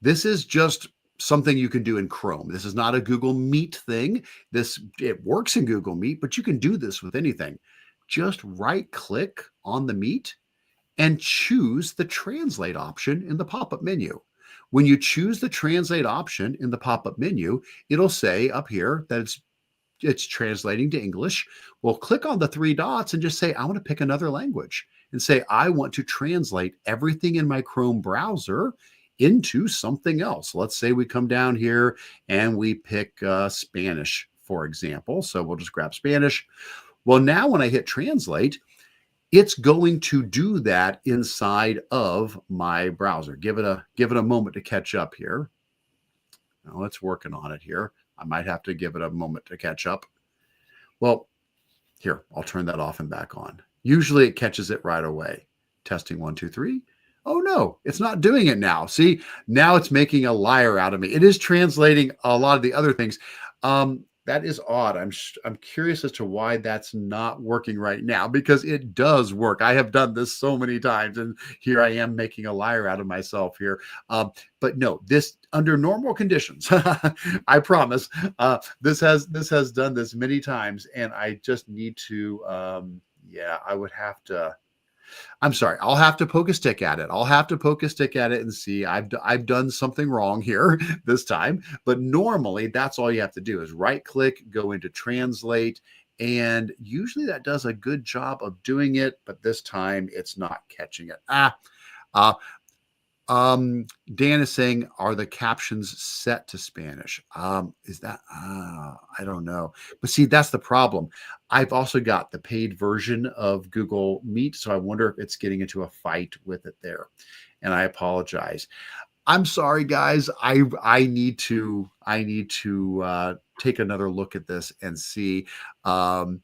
This is just something you can do in Chrome. This is not a Google Meet thing. It works in Google Meet, but you can do this with anything. Just right click on the Meet and choose the translate option in the pop-up menu. When you choose the translate option in the pop-up menu, it'll say up here that it's translating to English. Well, click on the three dots and just say, I want to pick another language and say, I want to translate everything in my Chrome browser into something else. Let's say we come down here and we pick Spanish, for example. So we'll just grab Spanish. Well, now when I hit translate, it's going to do that inside of my browser. Give it a moment to catch up here. Now it's working on it here. I might have to give it a moment to catch up. Well, here, I'll turn that off and back on. Usually it catches it right away. Testing 1, 2, 3. Oh no, it's not doing it now. See, now it's making a liar out of me. It is translating a lot of the other things. That is odd. I'm curious as to why that's not working right now, because it does work. I have done this so many times, and here I am making a liar out of myself here. But no, this under normal conditions, I promise, this has done this many times, and I just need to, I would have to. I'm sorry. I'll have to poke a stick at it. I'll have to poke a stick at it and see. I've done something wrong here this time. But normally, that's all you have to do is right click, go into translate, and usually that does a good job of doing it. But this time, it's not catching it. Dan is saying, are the captions set to Spanish? Is that, I don't know. But see, that's the problem. I've also got the paid version of Google Meet. So I wonder if it's getting into a fight with it there. And I apologize. I'm sorry, guys. I need to take another look at this and see. Well,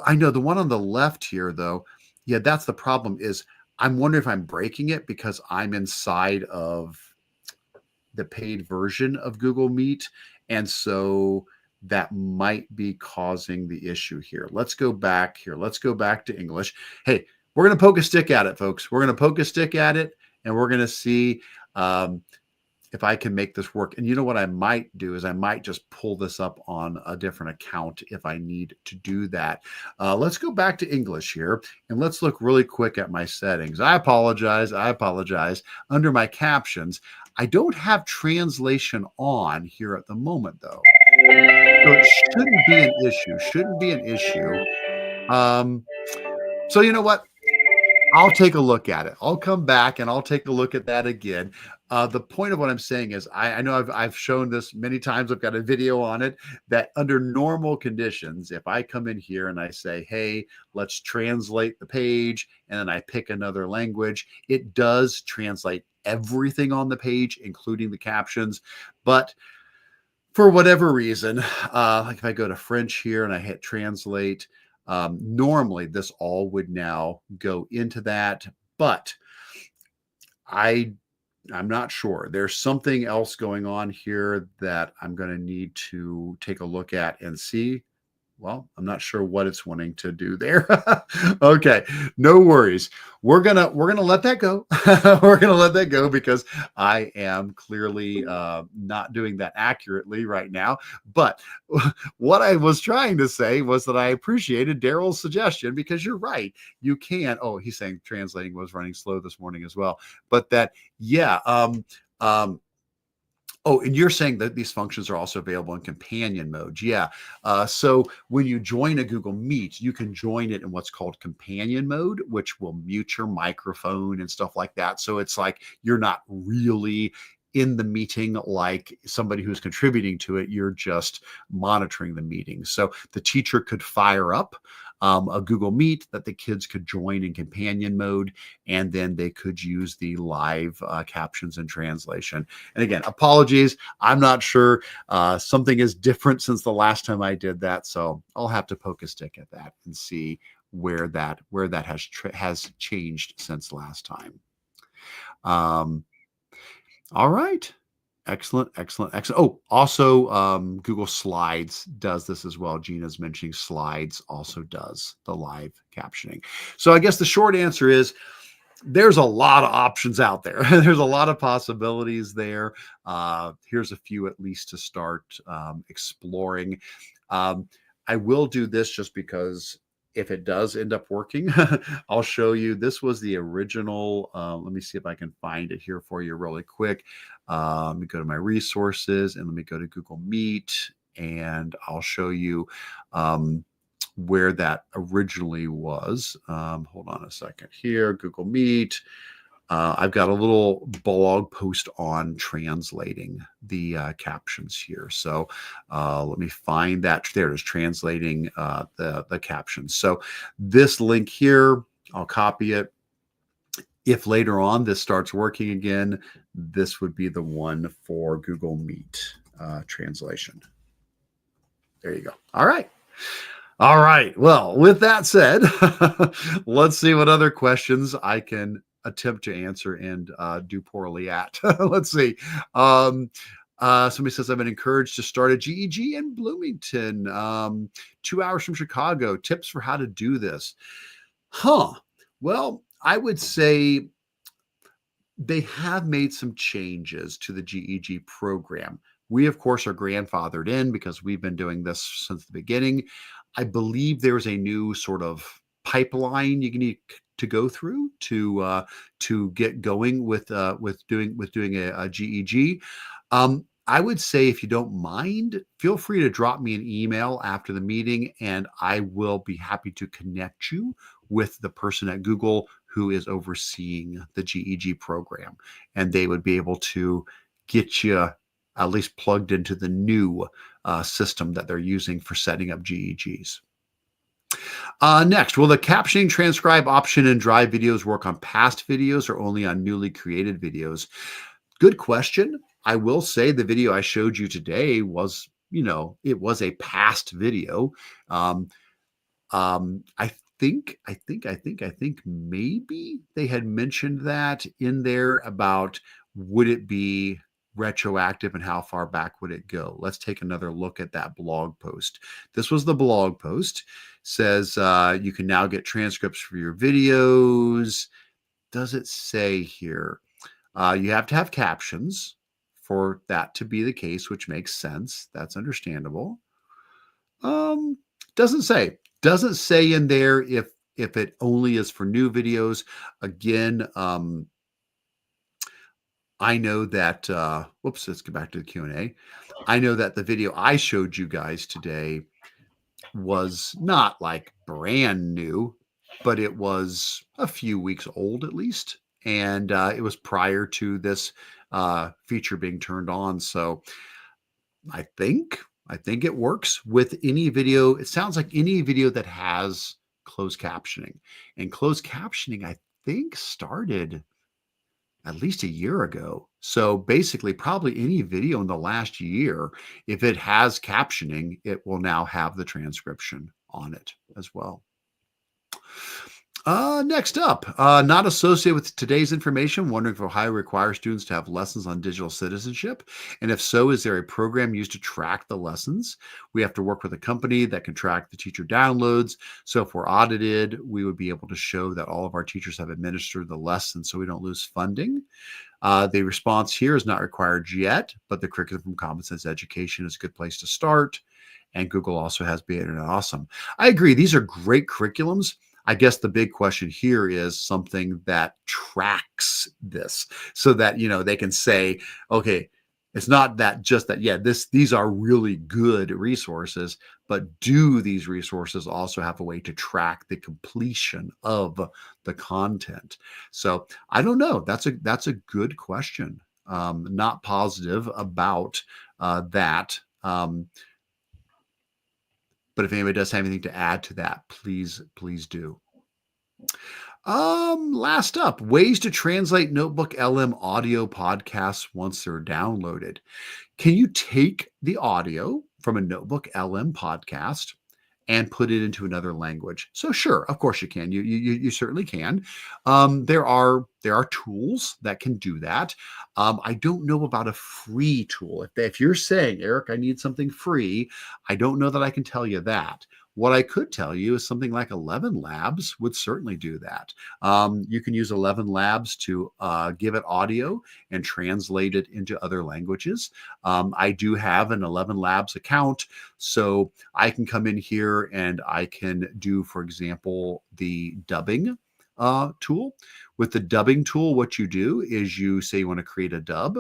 I know the one on the left here, though. Yeah, that's the problem is I'm wondering if I'm breaking it because I'm inside of the paid version of Google Meet. And so that might be causing the issue here. Let's go back here. Let's go back to English. Hey, we're going to poke a stick at it, folks. We're going to poke a stick at it, and we're going to see if I can make this work. And you know what I might do is I might just pull this up on a different account if I need to do that. Let's go back to English here and let's look really quick at my settings. I apologize. Under my captions, I don't have translation on here at the moment though. So it shouldn't be an issue. So you know what? I'll take a look at it. I'll come back and I'll take a look at that again. The point of what I'm saying is I know I've shown this many times. I've got a video on it that under normal conditions, if I come in here and I say, hey, let's translate the page, and then I pick another language, it does translate everything on the page, including the captions. But for whatever reason, like if I go to French here and I hit translate, normally this all would now go into that, but I I'm not sure. There's something else going on here that I'm going to need to take a look at and see. Well, I'm not sure what it's wanting to do there. Okay, no worries. We're gonna let that go. We're gonna let that go because I am clearly not doing that accurately right now. But what I was trying to say was that I appreciated Daryl's suggestion because you're right. You can. Oh, he's saying translating was running slow this morning as well. But that, yeah. Um, Oh, and you're saying that these functions are also available in companion mode. Yeah. So when you join a Google Meet, you can join it in what's called companion mode, which will mute your microphone and stuff like that. So it's like you're not really in the meeting like somebody who's contributing to it. You're just monitoring the meeting. So the teacher could fire up a Google Meet that the kids could join in companion mode, and then they could use the live captions and translation. And again, apologies. I'm not sure. Something is different since the last time I did that. So I'll have to poke a stick at that and see where that has changed since last time. All right. Excellent, excellent, excellent. Oh, also, Google Slides does this as well. Gina's mentioning Slides also does the live captioning. So I guess the short answer is there's a lot of options out there. There's a lot of possibilities there. Here's a few at least to start exploring. I will do this just because if it does end up working, I'll show you. This was the original. Let me see if I can find it here for you really quick. Let me go to my resources and let me go to Google Meet, and I'll show you where that originally was. Hold on a second here. Google Meet. I've got a little blog post on translating the captions here. So let me find that. There it is, translating the captions. So this link here, I'll copy it. If later on this starts working again, this would be the one for Google Meet translation. There you go. All right. All right. Well, with that said, let's see what other questions I can attempt to answer and do poorly at. Let's see. Somebody says, I've been encouraged to start a GEG in Bloomington, 2 hours from Chicago. Tips for how to do this. Well, I would say they have made some changes to the GEG program. We, of course, are grandfathered in because we've been doing this since the beginning. I believe there's a new sort of pipeline you need to go through to get going with doing a GEG. I would say, if you don't mind, feel free to drop me an email after the meeting, and I will be happy to connect you with the person at Google who is overseeing the GEG program, and they would be able to get you at least plugged into the new system that they're using for setting up GEGs. Next, will the captioning transcribe option in Drive videos work on past videos or only on newly created videos? Good question. I will say the video I showed you today was, it was a past video. I think maybe they had mentioned that in there about would it be retroactive and how far back would it go. Let's take another look at that blog post. This was the blog post. Says you can now get transcripts for your videos. Does it say here? You have to have captions for that to be the case, which makes sense. That's understandable. Doesn't say in there if it only is for new videos. Again, I know that, whoops, let's go back to the Q&A. I know that the video I showed you guys today was not like brand new, but it was a few weeks old at least. and it was prior to this feature being turned on. So I think it works with any video. It sounds like any video that has closed captioning, and closed captioning I think started at least a year ago. So basically, probably any video in the last year, if it has captioning, it will now have the transcription on it as well. Next up, not associated with today's information, wondering if Ohio requires students to have lessons on digital citizenship. And if so, is there a program used to track the lessons? We have to work with a company that can track the teacher downloads. So if we're audited, we would be able to show that all of our teachers have administered the lesson so we don't lose funding. The response here is not required yet, but the curriculum from Common Sense Education is a good place to start. And Google also has Be Internet Awesome. I agree. These are great curriculums. I guess the big question here is something that tracks this so that, they can say, okay, it's not that just that, these are really good resources, but do these resources also have a way to track the completion of the content? So I don't know. That's a good question. Not positive about that. But if anybody does have anything to add to that, please do. Last up, ways to translate NotebookLM audio podcasts once they're downloaded. Can you take the audio from a NotebookLM podcast and put it into another language? So sure, of course you can. You certainly can. There are tools that can do that. I don't know about a free tool. If you're saying, Eric, I need something free, I don't know that I can tell you that. What I could tell you is something like 11 Labs would certainly do that. You can use 11 Labs to give it audio and translate it into other languages. I do have an 11 Labs account, so I can come in here and I can do, for example, the dubbing tool. With the dubbing tool, what you do is you say you want to create a dub,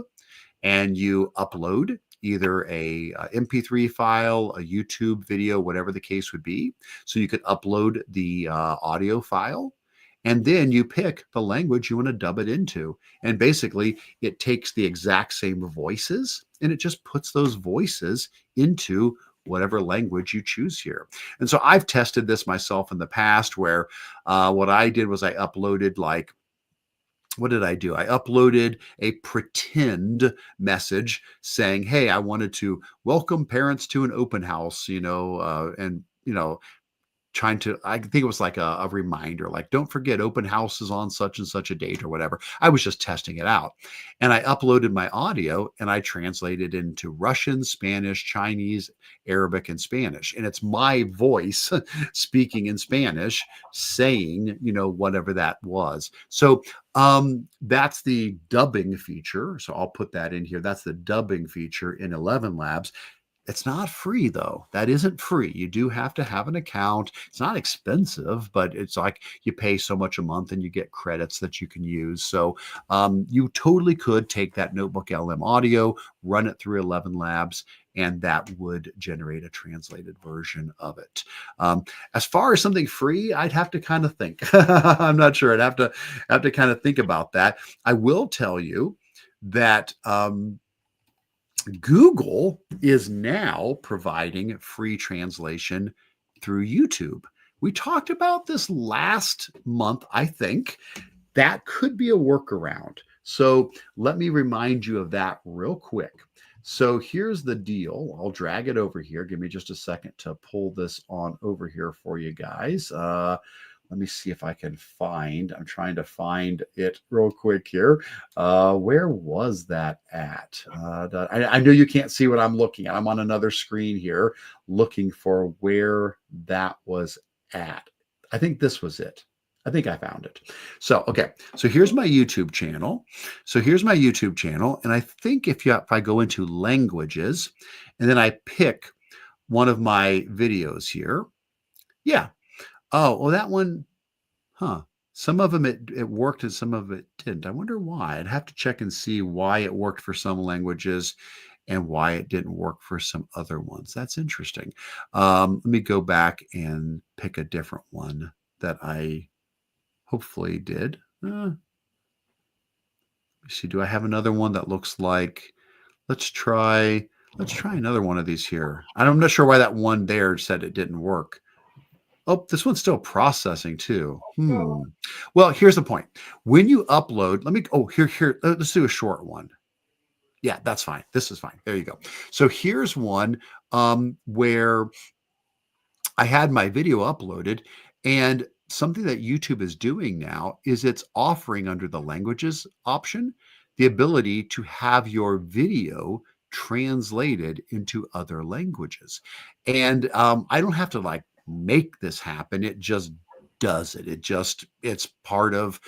and you upload either a MP3 file, a YouTube video, whatever the case would be. So you could upload the audio file, and then you pick the language you want to dub it into. And basically, it takes the exact same voices, and it just puts those voices into whatever language you choose here. And so I've tested this myself in the past, where what I did was I uploaded what did I do? I uploaded a pretend message saying, hey, I wanted to welcome parents to an open house, and, trying to, I think it was like a reminder, like, don't forget open houses on such and such a date or whatever. I was just testing it out. And I uploaded my audio and I translated into Russian, Spanish, Chinese, Arabic, and Spanish. And it's my voice speaking in Spanish, saying, whatever that was. So that's the dubbing feature. So I'll put that in here. That's the dubbing feature in 11 Labs. It's not free, though. That isn't free. You do have to have an account. It's not expensive, but it's like you pay so much a month and you get credits that you can use. So you totally could take that NotebookLM audio, run it through 11 Labs, and that would generate a translated version of it. As far as something free, I'd have to kind of think. I'm not sure. I'd have to kind of think about that. I will tell you that Google is now providing free translation through YouTube. We talked about this last month, I think. That could be a workaround. So let me remind you of that real quick. So here's the deal. I'll drag it over here. Give me just a second to pull this on over here for you guys. Let me see if I can I'm trying to find it real quick here. Where was that at? I know you can't see what I'm looking at. I'm on another screen here looking for where that was at. I think this was it. I think I found it. So, okay. So here's my YouTube channel. And I think if I go into languages and then I pick one of my videos here. Yeah. Oh, well, that one, some of them it worked and some of it didn't. I wonder why. I'd have to check and see why it worked for some languages and why it didn't work for some other ones. That's interesting. Let me go back and pick a different one that I hopefully did. See, do I have another one that looks like, let's try another one of these here. I'm not sure why that one there said it didn't work. Oh, this one's still processing too. Well, here's the point. When you upload, here, let's do a short one. Yeah, that's fine. This is fine. There you go. So here's one where I had my video uploaded, and something that YouTube is doing now is it's offering under the languages option the ability to have your video translated into other languages. And I don't have to like make this happen. It just does it. It's part of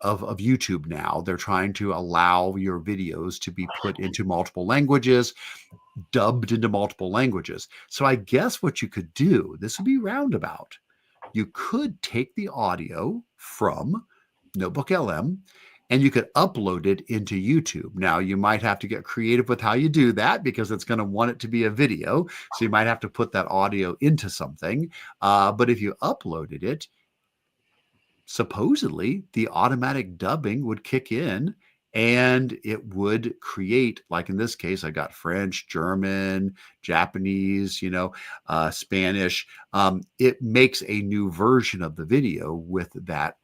YouTube now. They're trying to allow your videos to be put into multiple languages, dubbed into multiple languages. So I guess what you could do, this would be roundabout. You could take the audio from NotebookLM and you could upload it into YouTube. Now, you might have to get creative with how you do that because it's going to want it to be a video. So you might have to put that audio into something. But if you uploaded it, supposedly the automatic dubbing would kick in and it would create, like in this case, I got French, German, Japanese, Spanish. It makes a new version of the video with that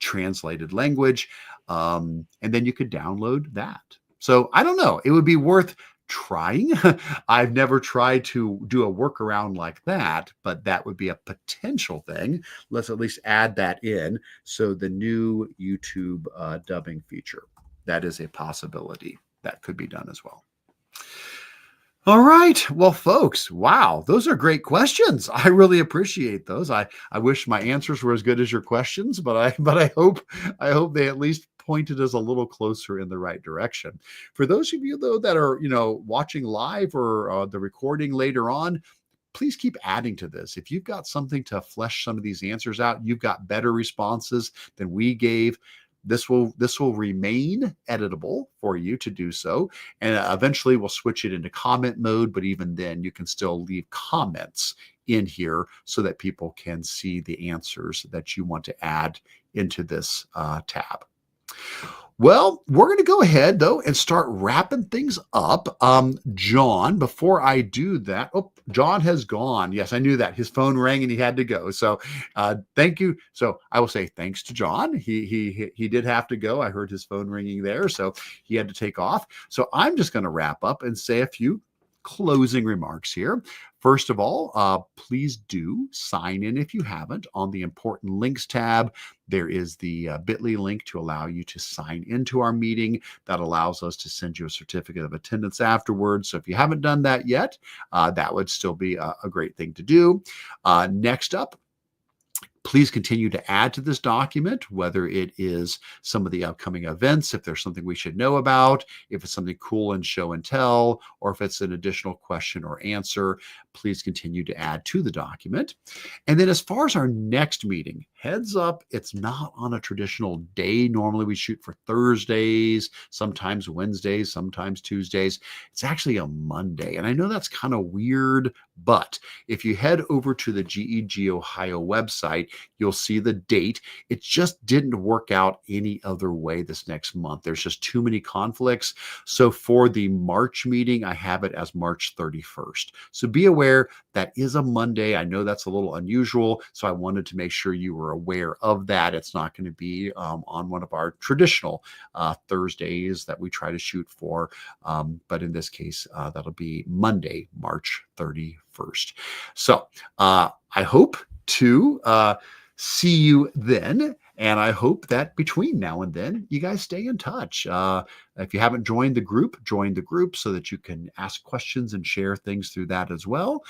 translated language. And then you could download that. So I don't know. It would be worth trying. I've never tried to do a workaround like that, but that would be a potential thing. Let's at least add that in. So the new YouTube dubbing feature, that is a possibility that could be done as well. All right. Well, folks, wow, those are great questions. I really appreciate those. I wish my answers were as good as your questions, but I hope they at least pointed us a little closer in the right direction. For those of you though that are, watching live or the recording later on, please keep adding to this. If you've got something to flesh some of these answers out, you've got better responses than we gave. This will remain editable for you to do so. And eventually we'll switch it into comment mode, but even then you can still leave comments in here so that people can see the answers that you want to add into this tab. Well, we're going to go ahead, though, and start wrapping things up. John, before I do that, John has gone. Yes, I knew that. His phone rang and he had to go. So thank you. So I will say thanks to John. He did have to go. I heard his phone ringing there, so he had to take off. So I'm just going to wrap up and say a few closing remarks here. First of all, please do sign in if you haven't on the important links tab. There is the bit.ly link to allow you to sign into our meeting. That allows us to send you a certificate of attendance afterwards. So if you haven't done that yet, that would still be a great thing to do. Next up, please continue to add to this document, whether it is some of the upcoming events, if there's something we should know about, if it's something cool in show and tell, or if it's an additional question or answer, please continue to add to the document. And then as far as our next meeting, heads up, it's not on a traditional day. Normally we shoot for Thursdays, sometimes Wednesdays, sometimes Tuesdays. It's actually a Monday. And I know that's kind of weird, but if you head over to the GEG-Ohio website, you'll see the date. It just didn't work out any other way this next month. There's just too many conflicts. So for the March meeting, I have it as March 31st. So be aware that is a Monday. I know that's a little unusual. So I wanted to make sure you were aware of that. It's not going to be on one of our traditional Thursdays that we try to shoot for. But in this case, that'll be Monday, March 31st. So I hope to see you then. And I hope that between now and then, you guys stay in touch. If you haven't joined the group so that you can ask questions and share things through that as well.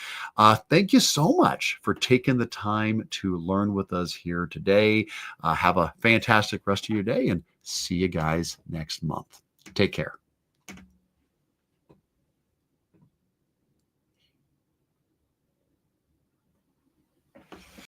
Thank you so much for taking the time to learn with us here today. Have a fantastic rest of your day and see you guys next month. Take care.